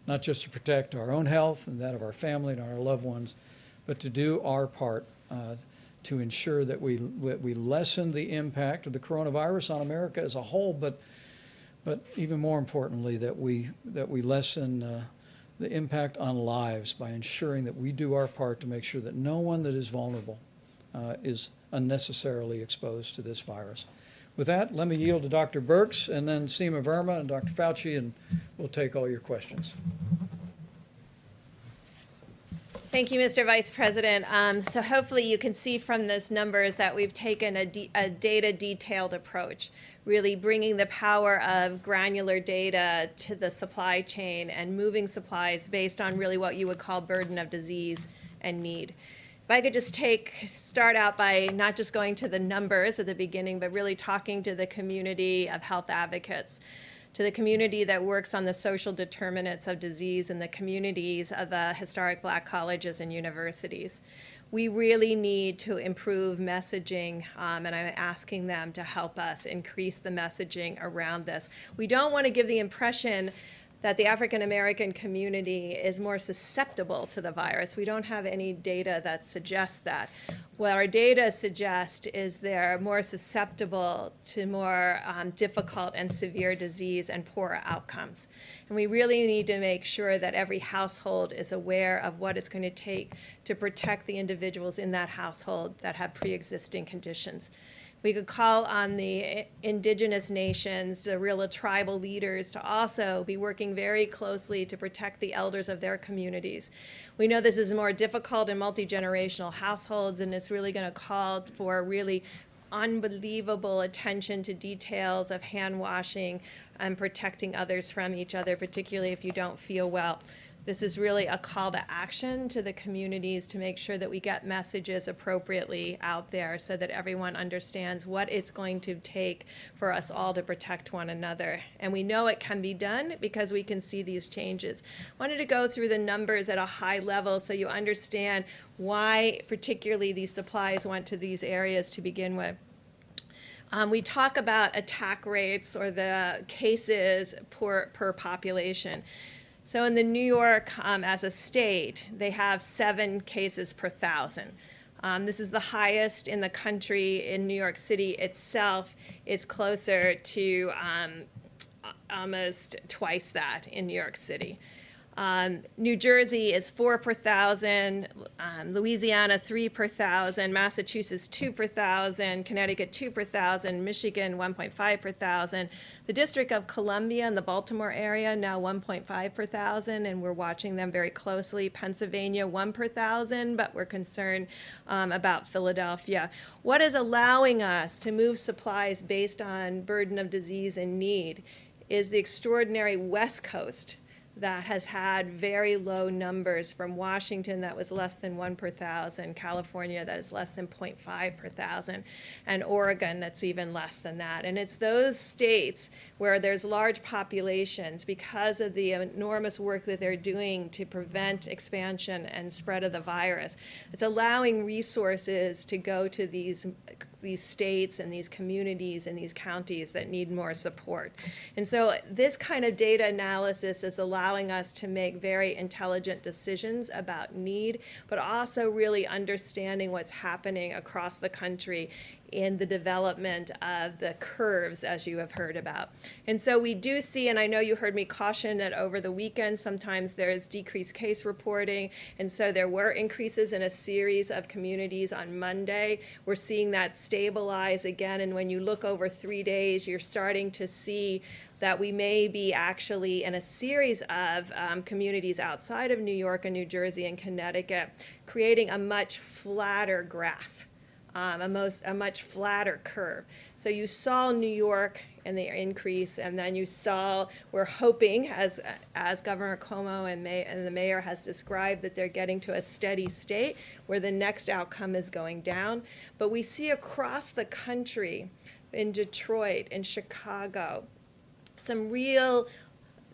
not just to protect our own health and that of our family and our loved ones, but to do our part to ensure that we lessen the impact of the coronavirus on America as a whole, but even more importantly, that we lessen the impact on lives by ensuring that we do our part to make sure that no one that is vulnerable is unnecessarily exposed to this virus. With that, let me yield to Dr. Birx and then Seema Verma and Dr. Fauci, and we'll take all your questions. Thank you, Mr. Vice President. So hopefully you can see from those numbers that we've taken a data-detailed approach, really bringing the power of granular data to the supply chain and moving supplies based on really what you would call burden of disease and need. If I could just start out by not just going to the numbers at the beginning, but really talking to the community of health advocates, to the community that works on the social determinants of disease and the communities of the historic Black colleges and universities. We really need to improve messaging, and I'm asking them to help us increase the messaging around this. We don't want to give the impression that the African American community is more susceptible to the virus. We don't have any data that suggests that. What our data suggest is they're more susceptible to more difficult and severe disease and poorer outcomes. And we really need to make sure that every household is aware of what it's going to take to protect the individuals in that household that have pre-existing conditions. We could call on the indigenous nations, the real tribal leaders, to also be working very closely to protect the elders of their communities. We know this is more difficult in multi-generational households, and it's really going to call for really unbelievable attention to details of hand washing and protecting others from each other, particularly if you don't feel well. This is really a call to action to the communities to make sure that we get messages appropriately out there so that everyone understands what it's going to take for us all to protect one another. And we know it can be done because we can see these changes. I wanted to go through the numbers at a high level so you understand why particularly these supplies went to these areas to begin with. We talk about attack rates or the cases per population. So in the New York, as a state, they have 7 cases per 1,000. This is the highest in the country. In New York City itself, it's closer to almost twice that in New York City. New Jersey is 4 per 1,000, Louisiana 3 per 1,000, Massachusetts 2 per 1,000, Connecticut 2 per 1,000, Michigan 1.5 per 1,000. The District of Columbia and the Baltimore area now 1.5 per 1,000, and we're watching them very closely. Pennsylvania 1 per 1,000, but we're concerned about Philadelphia. What is allowing us to move supplies based on burden of disease and need is the extraordinary West Coast that has had very low numbers, from Washington that was less than 1 per 1,000, California that is less than 0.5 per 1,000, and Oregon that's even less than that. And it's those states where there's large populations, because of the enormous work that they're doing to prevent expansion and spread of the virus. It's allowing resources to go to these states and these communities and these counties that need more support. And so this kind of data analysis is allowing us to make very intelligent decisions about need, but also really understanding what's happening across the country in the development of the curves, as you have heard about. And so we do see, and I know you heard me caution that over the weekend sometimes there's decreased case reporting, and so there were increases in a series of communities on Monday. We're seeing that stabilize again, and when you look over 3 days, you're starting to see that we may be actually in a series of communities outside of New York and New Jersey and Connecticut creating a much flatter graph. A much flatter curve. So you saw New York and the increase, and then you saw, we're hoping, as Governor Cuomo and the mayor has described, that they're getting to a steady state where the next outcome is going down. But we see across the country, in Detroit, in Chicago, some real,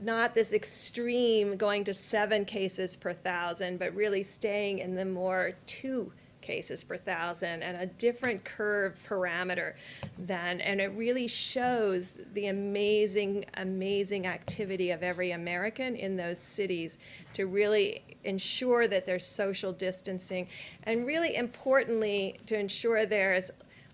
not this extreme going to 7 cases per 1,000, but really staying in the more 2 cases per thousand and a different curve parameter and it really shows the amazing, amazing activity of every American in those cities to really ensure that there's social distancing and really importantly to ensure there's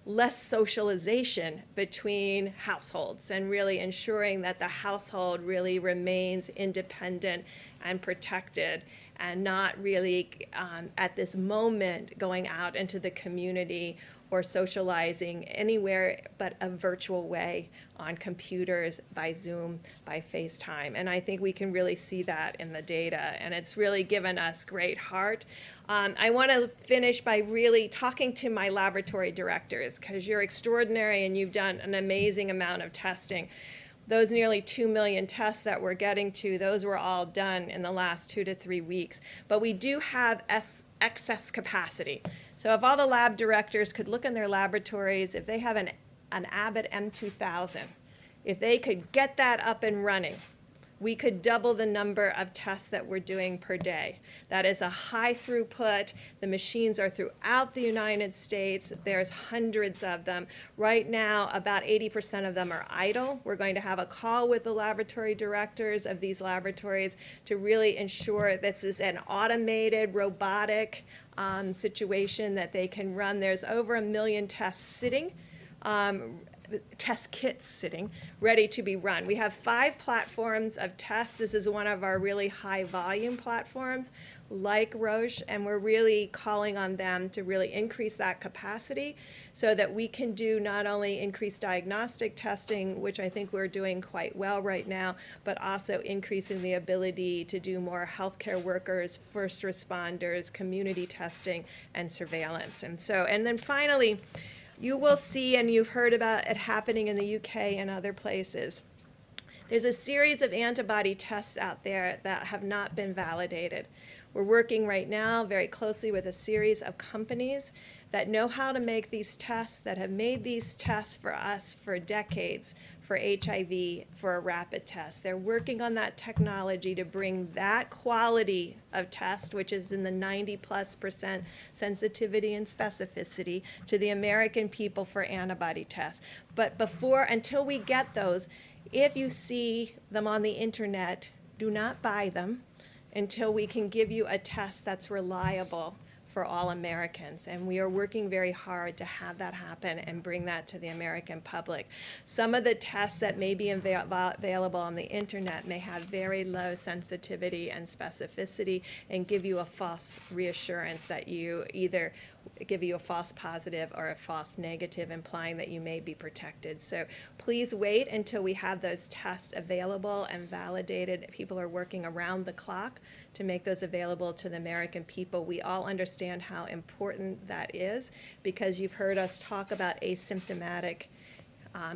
less socialization between households and really ensuring that the household really remains independent and protected and not really at this moment going out into the community or socializing anywhere but a virtual way on computers, by Zoom, by FaceTime. And I think we can really see that in the data, and it's really given us great heart. I want to finish by really talking to my laboratory directors, because you're extraordinary and you've done an amazing amount of testing. Those nearly 2 million tests that we're getting to, those were all done in the last 2 to 3 weeks. But we do have excess capacity. So if all the lab directors could look in their laboratories, if they have an Abbott M2000, if they could get that up and running, we could double the number of tests that we're doing per day. That is a high throughput. The machines are throughout the United States. There's hundreds of them. Right now, about 80% of them are idle. We're going to have a call with the laboratory directors of these laboratories to really ensure this is an automated, robotic situation that they can run. There's over 1 million tests sitting. Test kits sitting, ready to be run. We have 5 platforms of tests. This is one of our really high volume platforms, like Roche, and we're really calling on them to really increase that capacity so that we can do not only increased diagnostic testing, which I think we're doing quite well right now, but also increasing the ability to do more healthcare workers, first responders, community testing, and surveillance. And then finally, you will see, and you've heard about it happening in the UK and other places, there's a series of antibody tests out there that have not been validated. We're working right now very closely with a series of companies that know how to make these tests, that have made these tests for us for decades, for HIV, for a rapid test. They're working on that technology to bring that quality of test, which is in the 90+% sensitivity and specificity, to the American people for antibody tests. But until we get those, if you see them on the internet, do not buy them until we can give you a test that's reliable for all Americans, and we are working very hard to have that happen and bring that to the American public. Some of the tests that may be available on the internet may have very low sensitivity and specificity and give you a false reassurance that you either give you a false positive or a false negative, implying that you may be protected. So please wait until we have those tests available and validated. People are working around the clock to make those available to the American people. We all understand how important that is because you've heard us talk about asymptomatic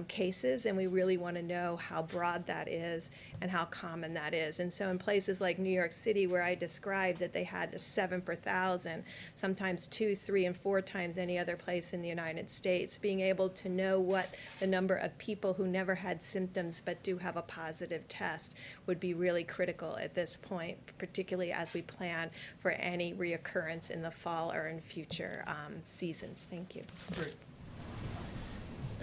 cases, and we really want to know how broad that is and how common that is. And so in places like New York City, where I described that they had 7 per thousand, sometimes 2, 3, and 4 times any other place in the United States, being able to know what the number of people who never had symptoms but do have a positive test would be really critical at this point, particularly as we plan for any reoccurrence in the fall or in future seasons. Thank you. Great.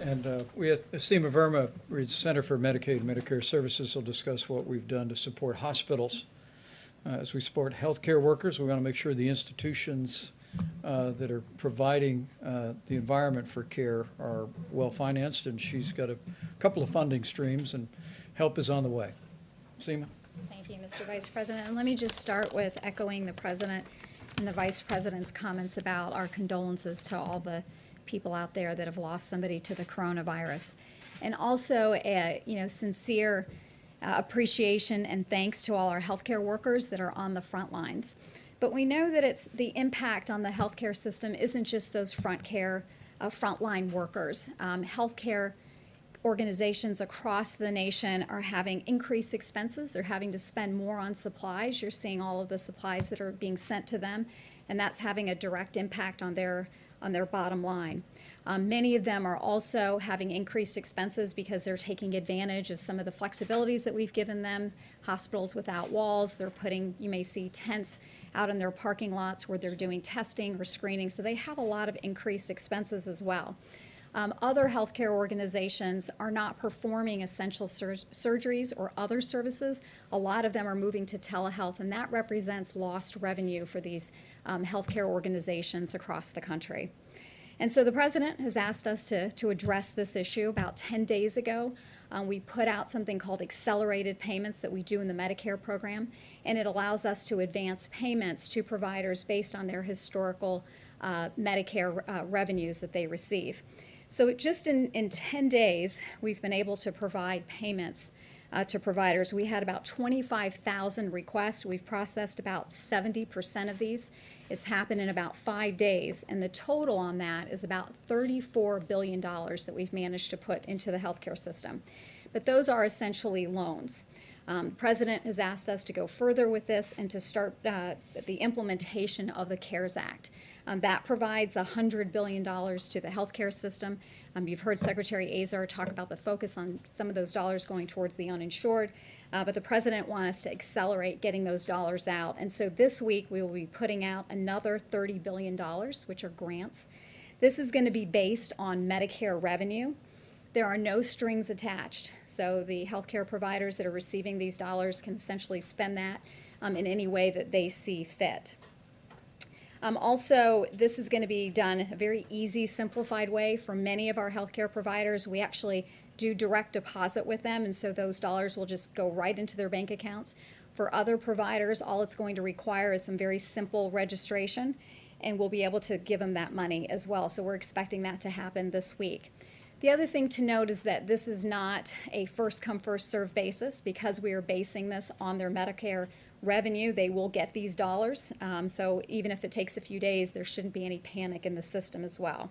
And we have Seema Verma, Center for Medicaid and Medicare Services, will discuss what we've done to support hospitals. As we support healthcare workers, we want to make sure the institutions that are providing the environment for care are well financed, and she's got a couple of funding streams, and help is on the way. Seema. Thank you, Mr. Vice President. And let me just start with echoing the President and the Vice President's comments about our condolences to all the people out there that have lost somebody to the coronavirus. And also, sincere appreciation and thanks to all our healthcare workers that are on the front lines. But we know that it's the impact on the healthcare system isn't just those frontline workers. Healthcare organizations across the nation are having increased expenses. They're having to spend more on supplies. You're seeing all of the supplies that are being sent to them, and that's having a direct impact on their on their bottom line. Many of them are also having increased expenses because they're taking advantage of some of the flexibilities that we've given them. Hospitals without walls, they're putting, you may see tents out in their parking lots where they're doing testing or screening, so they have a lot of increased expenses as well. Other healthcare organizations are not performing essential surgeries or other services. A lot of them are moving to telehealth, and that represents lost revenue for these healthcare organizations across the country. And so the President has asked us to address this issue. About 10 days ago, we put out something called accelerated payments that we do in the Medicare program, and it allows us to advance payments to providers based on their historical Medicare revenues that they receive. So just in 10 days, we've been able to provide payments to providers. We had about 25,000 requests. We've processed about 70% of these. It's happened in about 5 days, and the total on that is about $34 billion that we've managed to put into the healthcare system. But those are essentially loans. The President has asked us to go further with this and to start the implementation of the CARES Act. That provides $100 billion to the healthcare system. You've heard Secretary Azar talk about the focus on some of those dollars going towards the uninsured, but the President wants us to accelerate getting those dollars out. And so this week we will be putting out another $30 billion, which are grants. This is going to be based on Medicare revenue. There are no strings attached. So the healthcare providers that are receiving these dollars can essentially spend that in any way that they see fit. Also, this is going to be done in a very easy, simplified way for many of our healthcare providers. We actually do direct deposit with them, and so those dollars will just go right into their bank accounts. For other providers, all it's going to require is some very simple registration, and we'll be able to give them that money as well. So we're expecting that to happen this week. The other thing to note is that this is not a first-come, first-served basis. Because we are basing this on their Medicare revenue, they will get these dollars. So even if it takes a few days, there shouldn't be any panic in the system as well.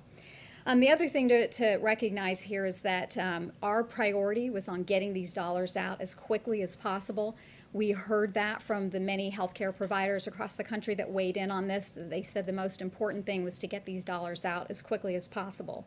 The other thing to recognize here is that our priority was on getting these dollars out as quickly as possible. We heard that from the many healthcare providers across the country that weighed in on this. They said the most important thing was to get these dollars out as quickly as possible.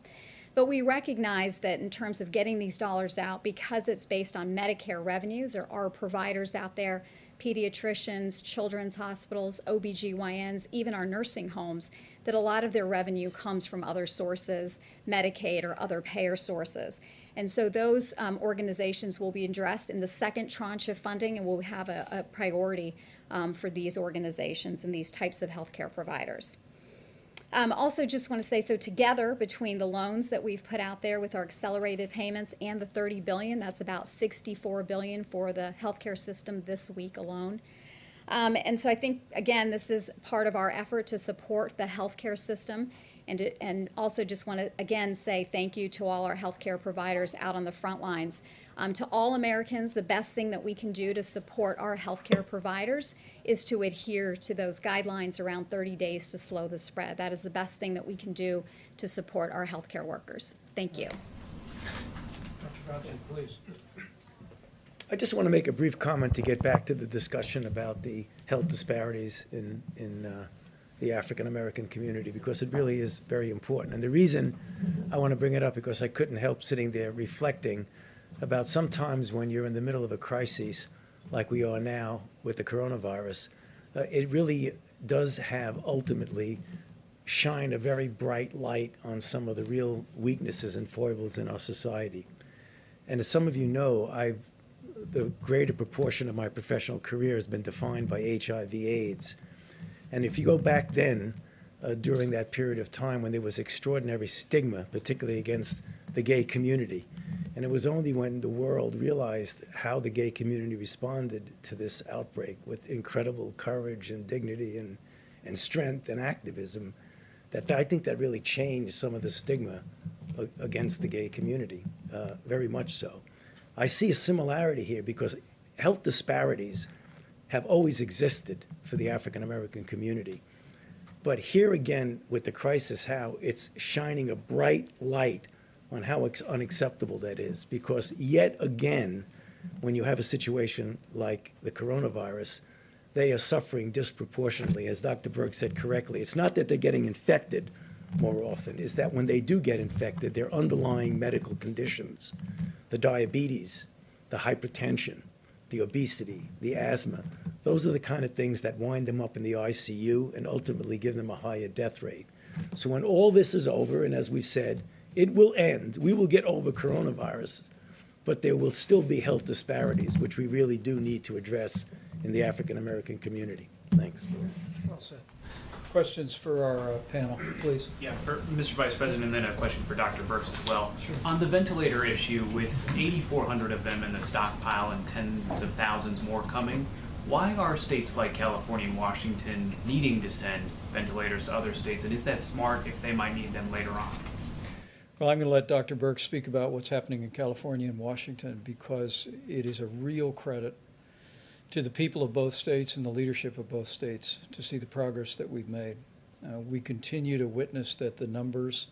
But we recognize that in terms of getting these dollars out, because it's based on Medicare revenues, there are providers out there, pediatricians, children's hospitals, OBGYNs, even our nursing homes, that a lot of their revenue comes from other sources, Medicaid or other payer sources. And so those organizations will be addressed in the second tranche of funding, and we'll have a priority for these organizations and these types of healthcare providers. Also just want to say, so together between the loans that we've put out there with our accelerated payments and the $30 billion, that's about $64 billion for the healthcare system this week alone. And so I think, again, this is part of our effort to support the healthcare system, and also just want to, again, say thank you to all our healthcare providers out on the front lines. To all Americans, the best thing that we can do to support our healthcare providers is to adhere to those guidelines around 30 days to slow the spread. That is the best thing that we can do to support our healthcare workers. Thank you. Dr. Johnson, please. I just want to make a brief comment to get back to the discussion about the health disparities in the African American community, because it really is very important. And the reason I want to bring it up, because I couldn't help sitting there reflecting about sometimes when you're in the middle of a crisis like we are now with the coronavirus, it really does have ultimately shine a very bright light on some of the real weaknesses and foibles in our society. And as some of you know, the greater proportion of my professional career has been defined by HIV/AIDS. And if you go back then, during that period of time when there was extraordinary stigma, particularly against the gay community, and it was only when the world realized how the gay community responded to this outbreak with incredible courage and dignity and strength and activism, that I think that really changed some of the stigma against the gay community, very much so. I see a similarity here because health disparities have always existed for the African American community. But here again, with the crisis, how it's shining a bright light on how unacceptable that is. Because yet again, when you have a situation like the coronavirus, they are suffering disproportionately. As Dr. Berg said correctly, it's not that they're getting infected more often, is that when they do get infected, their underlying medical conditions, the diabetes, the hypertension, the obesity, the asthma, those are the kind of things that wind them up in the ICU and ultimately give them a higher death rate. So when all this is over, and as we've said, it will end, we will get over coronavirus, but there will still be health disparities, which we really do need to address in the African American community. Thanks. Well said. Questions for our panel, please. Yeah, for Mr. Vice President, and then a question for Dr. Birx as well. Sure. On the ventilator issue, with 8,400 of them in the stockpile and tens of thousands more coming, why are states like California and Washington needing to send ventilators to other states, and is that smart if they might need them later on? Well, I'm going to let Dr. Birx speak about what's happening in California and Washington, because it is a real credit to the people of both states and the leadership of both states to see the progress that we've made. We continue to witness that the numbers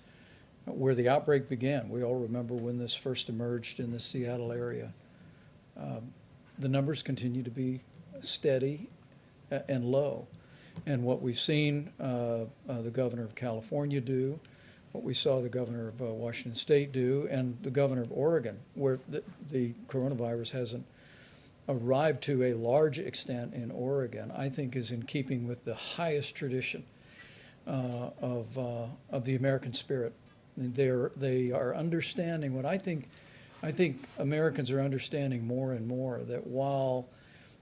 where the outbreak began, we all remember when this first emerged in the Seattle area, the numbers continue to be steady and low. And what we've seen the governor of California do, what we saw the governor of Washington State do, and the governor of Oregon, where the coronavirus hasn't arrived to a large extent in Oregon, I think is in keeping with the highest tradition of the American spirit. And they are understanding what I think Americans are understanding more and more, that while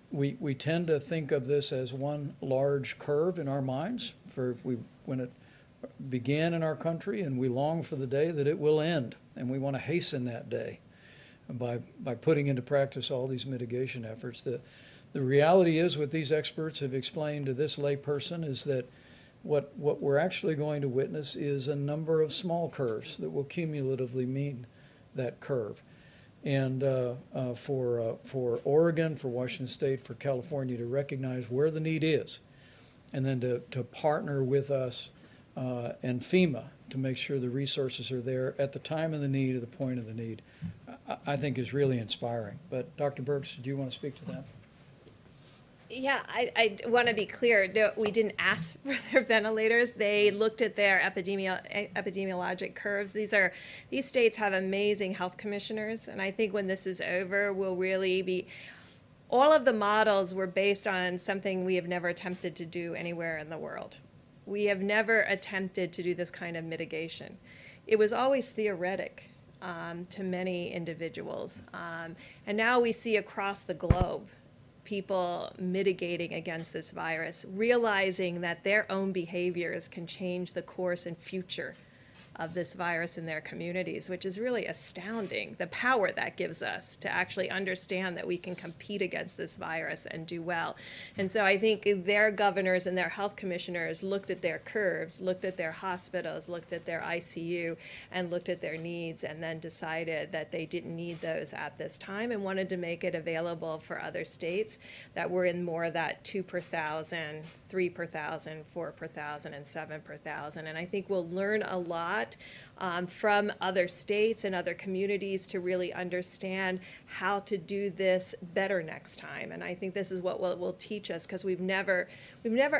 we tend to think of this as one large curve in our minds when it began in our country, and we long for the day that it will end, and we want to hasten that day by putting into practice all these mitigation efforts. The reality is, what these experts have explained to this lay person, is that what we're actually going to witness is a number of small curves that will cumulatively mean that curve. And for Oregon, for Washington State, for California to recognize where the need is, and then to partner with us and FEMA to make sure the resources are there at the time of the need, at the point of the need, I think is really inspiring. But Dr. Birx, do you want to speak to that? Yeah, I want to be clear. No, we didn't ask for their ventilators. They looked at their epidemiologic curves. These states have amazing health commissioners, and I think when this is over, we'll really be. All of the models were based on something we have never attempted to do anywhere in the world. We have never attempted to do this kind of mitigation. It was always theoretic to many individuals. And now we see across the globe people mitigating against this virus, realizing that their own behaviors can change the course and future of this virus in their communities, which is really astounding, the power that gives us to actually understand that we can compete against this virus and do well. And so I think their governors and their health commissioners looked at their curves, looked at their hospitals, looked at their ICU, and looked at their needs, and then decided that they didn't need those at this time and wanted to make it available for other states that were in more of that 2 per 1,000, 3 per 1,000, 4 per 1,000, and 7 per 1,000. And I think we'll learn a lot from other states and other communities to really understand how to do this better next time. And I think this is what will teach us, because we've never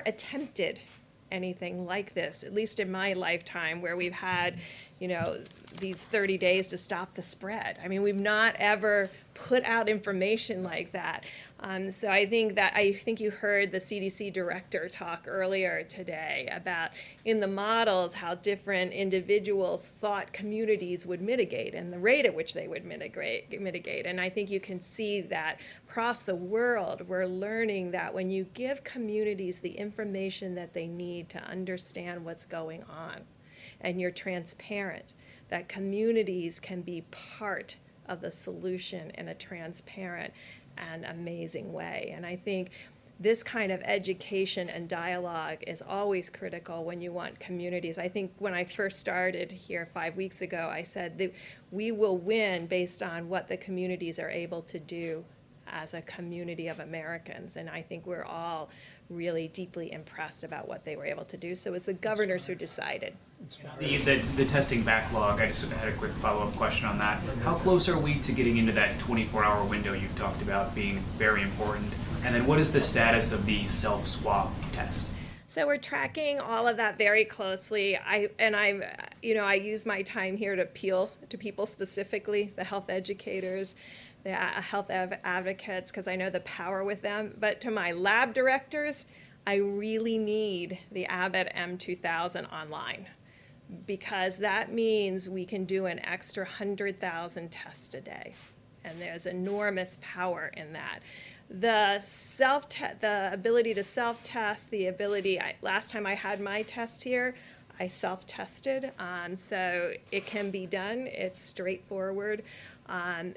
attempted anything like this, at least in my lifetime, where we've had, these 30 days to stop the spread. I mean, we've not ever put out information like that. So I think you heard the CDC director talk earlier today about, in the models, how different individuals thought communities would mitigate and the rate at which they would mitigate. And I think you can see that across the world, we're learning that when you give communities the information that they need to understand what's going on, and you're transparent, that communities can be part of the solution in a transparent and amazing way. And I think this kind of education and dialogue is always critical when you want communities. I think when I first started here 5 weeks ago, I said that we will win based on what the communities are able to do as a community of Americans. And I think we're all really deeply impressed about what they were able to do. So it's the governors who decided. The testing backlog, I just had a quick follow-up question on that. How close are we to getting into that 24-hour window you've talked about being very important? And then what is the status of the self-swab test? So we're tracking all of that very closely. I use my time here to appeal to people specifically, the health educators, the health advocates, because I know the power with them. But to my lab directors, I really need the Abbott M2000 online, because that means we can do an extra 100,000 tests a day, and there's enormous power in that. The ability to self-test, last time I had my test here, I self-tested, so it can be done. It's straightforward.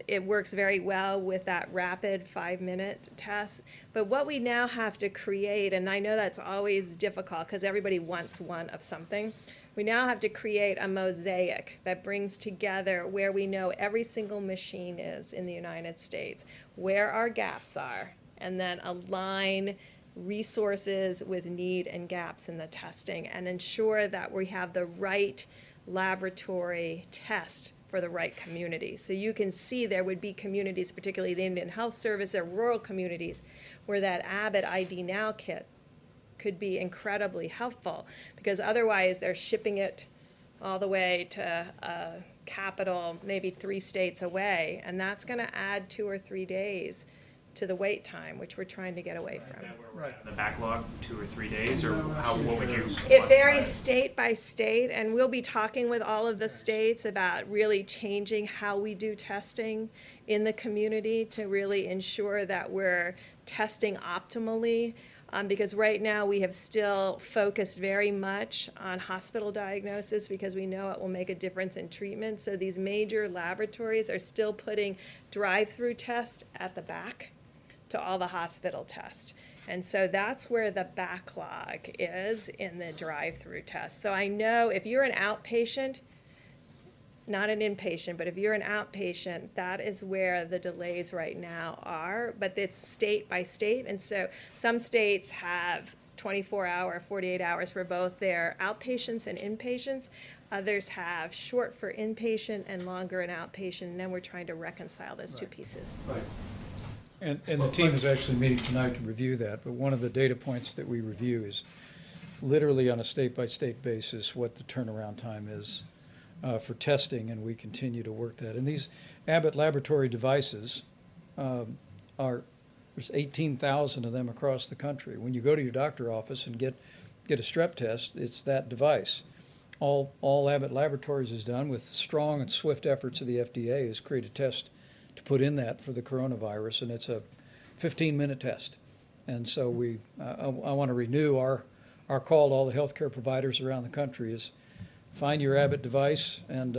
It works very well with that rapid 5-minute test. But what we now have to create, and I know that's always difficult because everybody wants one of something, we now have to create a mosaic that brings together where we know every single machine is in the United States, where our gaps are, and then align resources with need and gaps in the testing, and ensure that we have the right laboratory test for the right community. So you can see there would be communities, particularly the Indian Health Service or rural communities, where that Abbott ID Now kit could be incredibly helpful, because otherwise they're shipping it all the way to a capital, maybe 3 states away, and that's going to add 2 or 3 days to the wait time, which we're trying to get away from. The backlog, 2 or 3 days, or what would you? It varies state by state, and we'll be talking with all of the states about really changing how we do testing in the community to really ensure that we're testing optimally. Because right now we have still focused very much on hospital diagnosis because we know it will make a difference in treatment. So these major laboratories are still putting drive-through tests at the back to all the hospital tests. And so that's where the backlog is in the drive-through tests. So I know if you're an outpatient, not an inpatient, but if you're an outpatient, that is where the delays right now are, but it's state by state, and so some states have 24-hour, 48 hours for both their outpatients and inpatients. Others have short for inpatient and longer in outpatient, and then we're trying to reconcile those two pieces. Right. And the team is actually meeting tonight to review that, but one of the data points that we review is literally on a state-by-state basis what the turnaround time is for testing, and we continue to work that. And these Abbott laboratory devices there's 18,000 of them across the country. When you go to your doctor office and get a strep test, it's that device. All Abbott Laboratories has done, with strong and swift efforts of the FDA, is create a test to put in that for the coronavirus, and it's a 15-minute test. And so I want to renew our call to all the healthcare providers around the country is find your Abbott device, and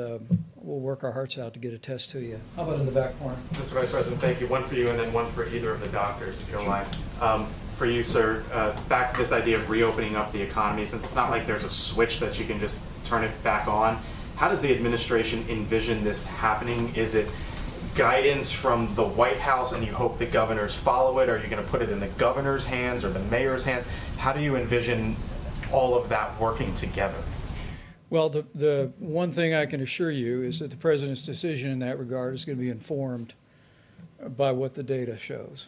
we'll work our hearts out to get a test to you. How about in the back corner? Mr. Vice President, thank you. One for you and then one for either of the doctors, if you don't mind. For you, sir, back to this idea of reopening up the economy, since it's not like there's a switch that you can just turn it back on. How does the administration envision this happening? Is it guidance from the White House and you hope the governors follow it? Are you going to put it in the governor's hands or the mayor's hands? How do you envision all of that working together? Well, the one thing I can assure you is that the President's decision in that regard is going to be informed by what the data shows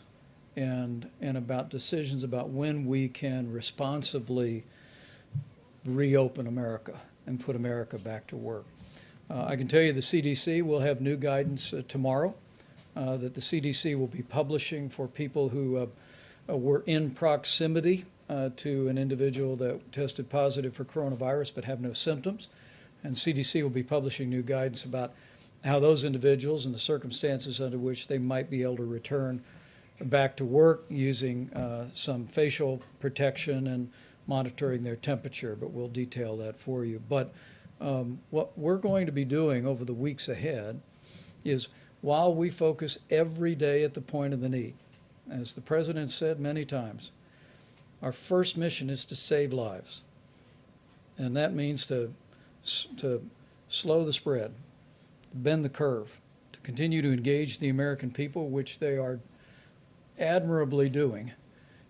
and about decisions about when we can responsibly reopen America and put America back to work. I can tell you the CDC will have new guidance tomorrow that the CDC will be publishing for people who were in proximity to an individual that tested positive for coronavirus but have no symptoms. And CDC will be publishing new guidance about how those individuals and the circumstances under which they might be able to return back to work using some facial protection and monitoring their temperature, but we'll detail that for you. But what we're going to be doing over the weeks ahead is, while we focus every day at the point of the need, as the President said many times, our first mission is to save lives. And that means to slow the spread, to bend the curve, to continue to engage the American people, which they are admirably doing,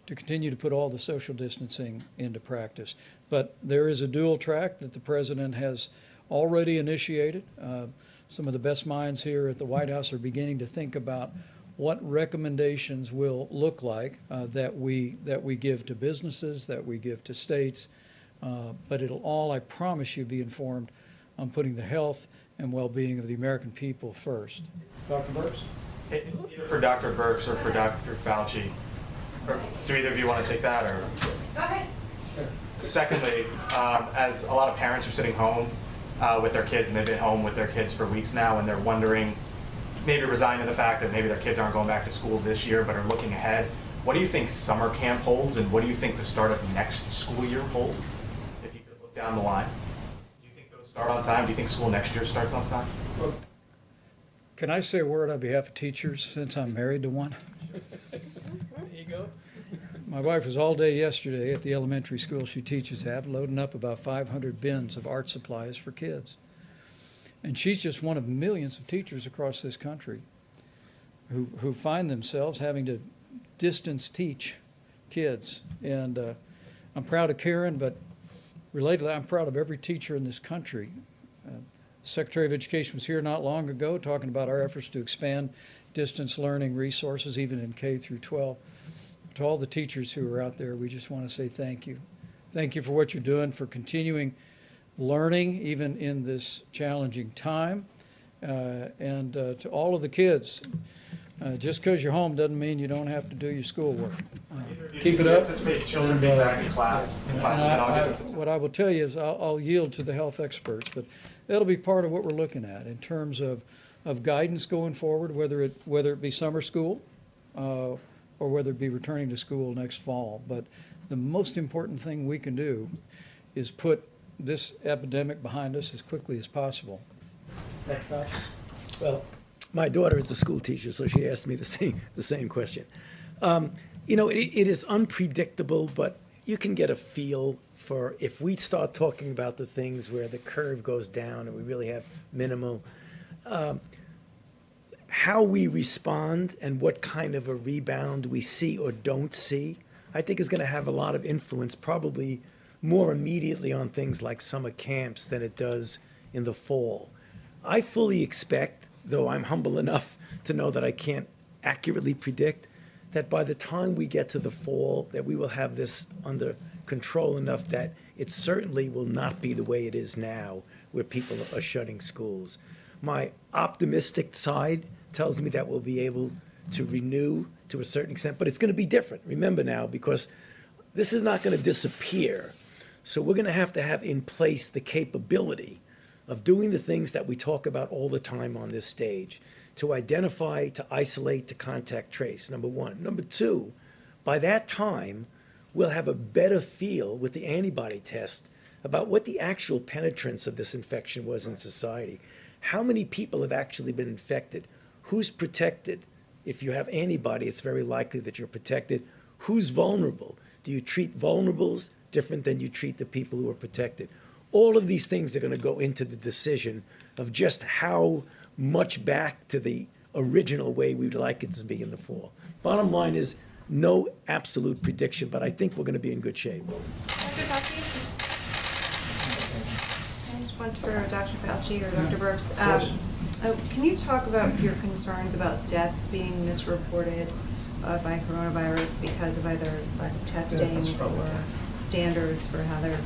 to continue to put all the social distancing into practice. But there is a dual track that the President has already initiated. Some of the best minds here at the White House are beginning to think about what recommendations will look like that we give to businesses, that we give to states, but it'll all, I promise you, be informed on putting the health and well-being of the American people first. Dr. Birx? Either for Dr. Birx or for Dr. Fauci. Or do either of you want to take that? Or? Go ahead. Secondly, as a lot of parents are sitting home with their kids, and they've been home with their kids for weeks now, and they're wondering, maybe resigned to the fact that maybe their kids aren't going back to school this year, but are looking ahead, what do you think summer camp holds, and what do you think the start of next school year holds, if you could look down the line? Do you think those start on time? Do you think school next year starts on time? Can I say a word on behalf of teachers, since I'm married to one? There you go. My wife was all day yesterday at the elementary school she teaches at, loading up about 500 bins of art supplies for kids. And she's just one of millions of teachers across this country who find themselves having to distance teach kids. And I'm proud of Karen, but relatedly, I'm proud of every teacher in this country. The Secretary of Education was here not long ago talking about our efforts to expand distance learning resources, even in K through 12. To all the teachers who are out there, we just want to say thank you. Thank you for what you're doing, for continuing learning even in this challenging time. And to all of the kids, just because you're home doesn't mean you don't have to do your schoolwork. Keep it up. Anticipate children being back in class in August. What I will tell you is I'll yield to the health experts, but that'll be part of what we're looking at in terms of guidance going forward, whether it be summer school or whether it be returning to school next fall. But the most important thing we can do is put this epidemic behind us as quickly as possible. Well, my daughter is a school teacher, so she asked me the same question. You know, it is unpredictable, but you can get a feel for if we start talking about the things where the curve goes down and we really have minimal, how we respond and what kind of a rebound we see or don't see, I think is going to have a lot of influence, probably more immediately on things like summer camps than it does in the fall. I fully expect, though I'm humble enough to know that I can't accurately predict, that by the time we get to the fall, that we will have this under control enough that it certainly will not be the way it is now, where people are shutting schools. My optimistic side tells me that we'll be able to renew to a certain extent, but it's going to be different. Remember now, because this is not going to disappear. So we're going to have in place the capability of doing the things that we talk about all the time on this stage, to identify, to isolate, to contact trace, number one. Number two, by that time, we'll have a better feel with the antibody test about what the actual penetrance of this infection was in society. How many people have actually been infected? Who's protected? If you have antibody, it's very likely that you're protected. Who's vulnerable? Do you treat vulnerables different than you treat the people who are protected? All of these things are going to go into the decision of just how much back to the original way we'd like it to be in the fall. Bottom line is no absolute prediction, but I think we're going to be in good shape. Dr. Fauci? One for Dr. Fauci or Dr. Birx. Can you talk about your concerns about deaths being misreported by coronavirus because of either lack of testing or standards for how they're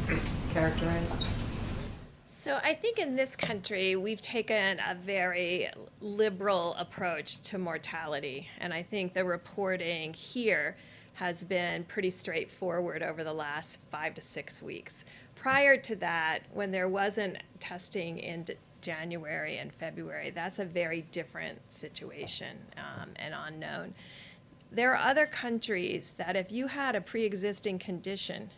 characterized? So I think in this country, we've taken a very liberal approach to mortality, and I think the reporting here has been pretty straightforward over the last 5 to 6 weeks. Prior to that, when there wasn't testing in January and February, that's a very different situation and unknown. There are other countries that if you had a pre-existing condition,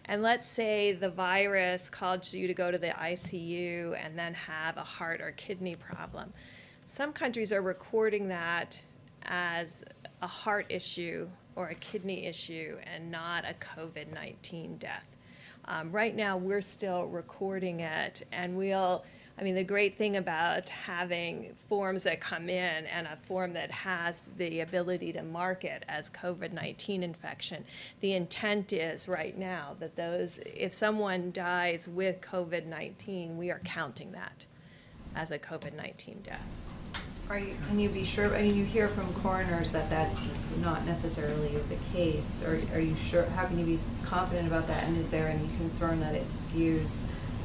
and let's say the virus caused you to go to the ICU and then have a heart or kidney problem, some countries are recording that as a heart issue or a kidney issue and not a COVID-19 death. Right now, we're still recording it, and the great thing about having forms that come in and a form that has the ability to mark it as COVID-19 infection, the intent is right now that if someone dies with COVID-19, we are counting that as a COVID-19 death. Can you be sure? I mean, you hear from coroners that that's not necessarily the case. Are you sure? How can you be confident about that? And is there any concern that it skews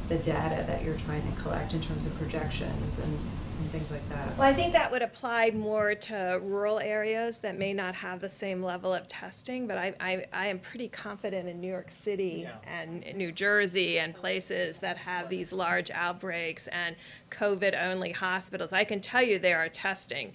the data that you're trying to collect in terms of projections and things like that? Well, I think that would apply more to rural areas that may not have the same level of testing, but I am pretty confident in New York City and New Jersey and places that have these large outbreaks and COVID-only hospitals. I can tell you they are testing.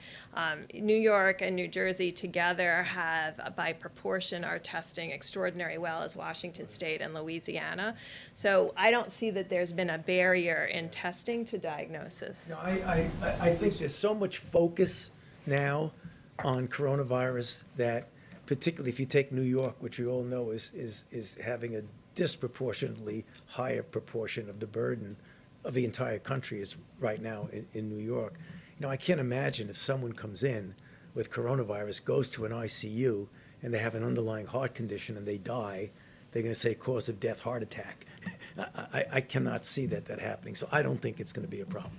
New York and New Jersey together have, by proportion, are testing extraordinarily well as Washington State and Louisiana. So I don't see that there's been a barrier in testing to diagnosis. No, I think there's so much focus now on coronavirus that, particularly if you take New York, which we all know is having a disproportionately higher proportion of the burden of the entire country is right now in New York. You know, I can't imagine if someone comes in with coronavirus, goes to an ICU, and they have an underlying heart condition and they die, they're going to say cause of death, heart attack. I cannot see that happening, so I don't think it's going to be a problem.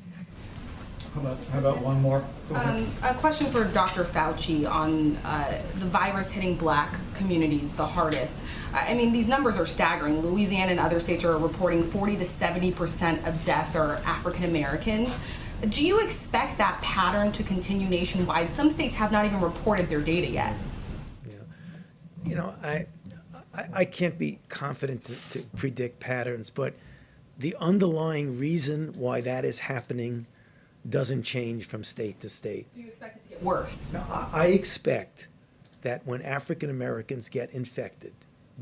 How about one more? A question for Dr. Fauci on the virus hitting black communities the hardest. I mean, these numbers are staggering. Louisiana and other states are reporting 40 to 70% of deaths are African Americans. Do you expect that pattern to continue nationwide? Some states have not even reported their data yet. Yeah. You know, I can't be confident to predict patterns, but the underlying reason why that is happening doesn't change from state to state. Do you expect it to get worse? No, I expect that when African Americans get infected,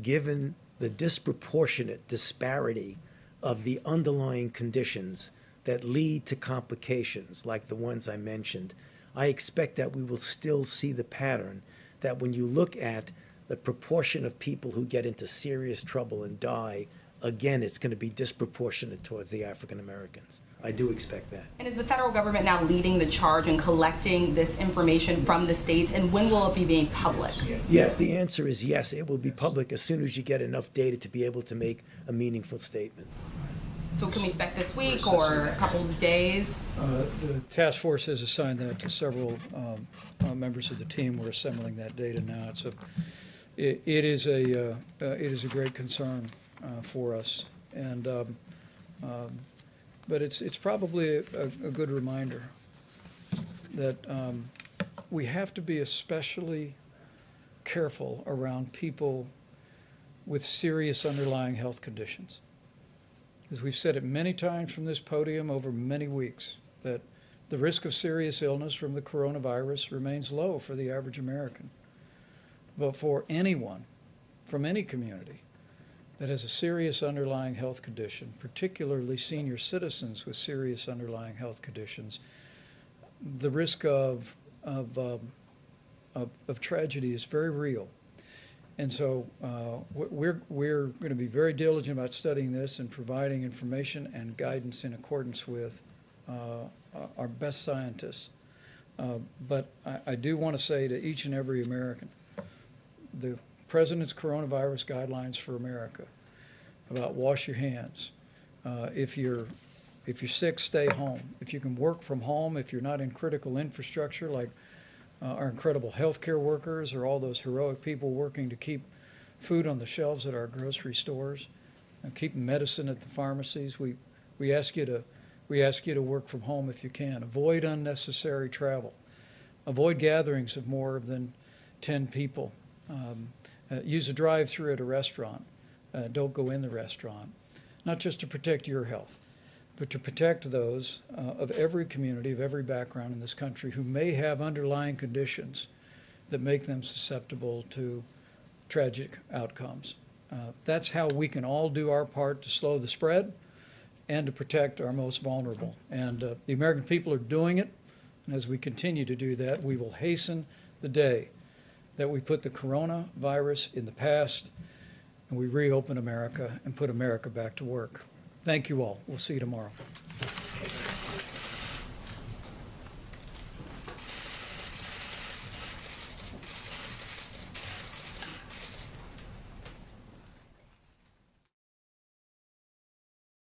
given the disproportionate disparity of the underlying conditions that lead to complications like the ones I mentioned, I expect that we will still see the pattern that when you look at the proportion of people who get into serious trouble and die, again, it's going to be disproportionate towards the African Americans. I do expect that. And is the federal government now leading the charge in collecting this information from the states, and when will it be made public? Yes, the answer is yes. It will be public as soon as you get enough data to be able to make a meaningful statement. So can we expect this week or a couple of days? The task force has assigned that to several members of the team. We're assembling that data now. It is a great concern for us, and but it's probably a good reminder that we have to be especially careful around people with serious underlying health conditions. As we've said it many times from this podium over many weeks, that the risk of serious illness from the coronavirus remains low for the average American. But for anyone from any community that has a serious underlying health condition, particularly senior citizens with serious underlying health conditions, the risk of tragedy is very real. And so we're going to be very diligent about studying this and providing information and guidance in accordance with our best scientists. But I do want to say to each and every American, the President's coronavirus guidelines for America about wash your hands. If you're sick, stay home. If you can work from home, if you're not in critical infrastructure like our incredible healthcare workers or all those heroic people working to keep food on the shelves at our grocery stores and keep medicine at the pharmacies, we ask you to work from home if you can. Avoid unnecessary travel. Avoid gatherings of more than 10 people. Use a drive-through at a restaurant. Don't go in the restaurant. Not just to protect your health, but to protect those of every community, of every background in this country who may have underlying conditions that make them susceptible to tragic outcomes. That's how we can all do our part to slow the spread and to protect our most vulnerable. And the American people are doing it, and as we continue to do that, we will hasten the day that we put the coronavirus in the past and we reopen America and put America back to work. Thank you all. We'll see you tomorrow.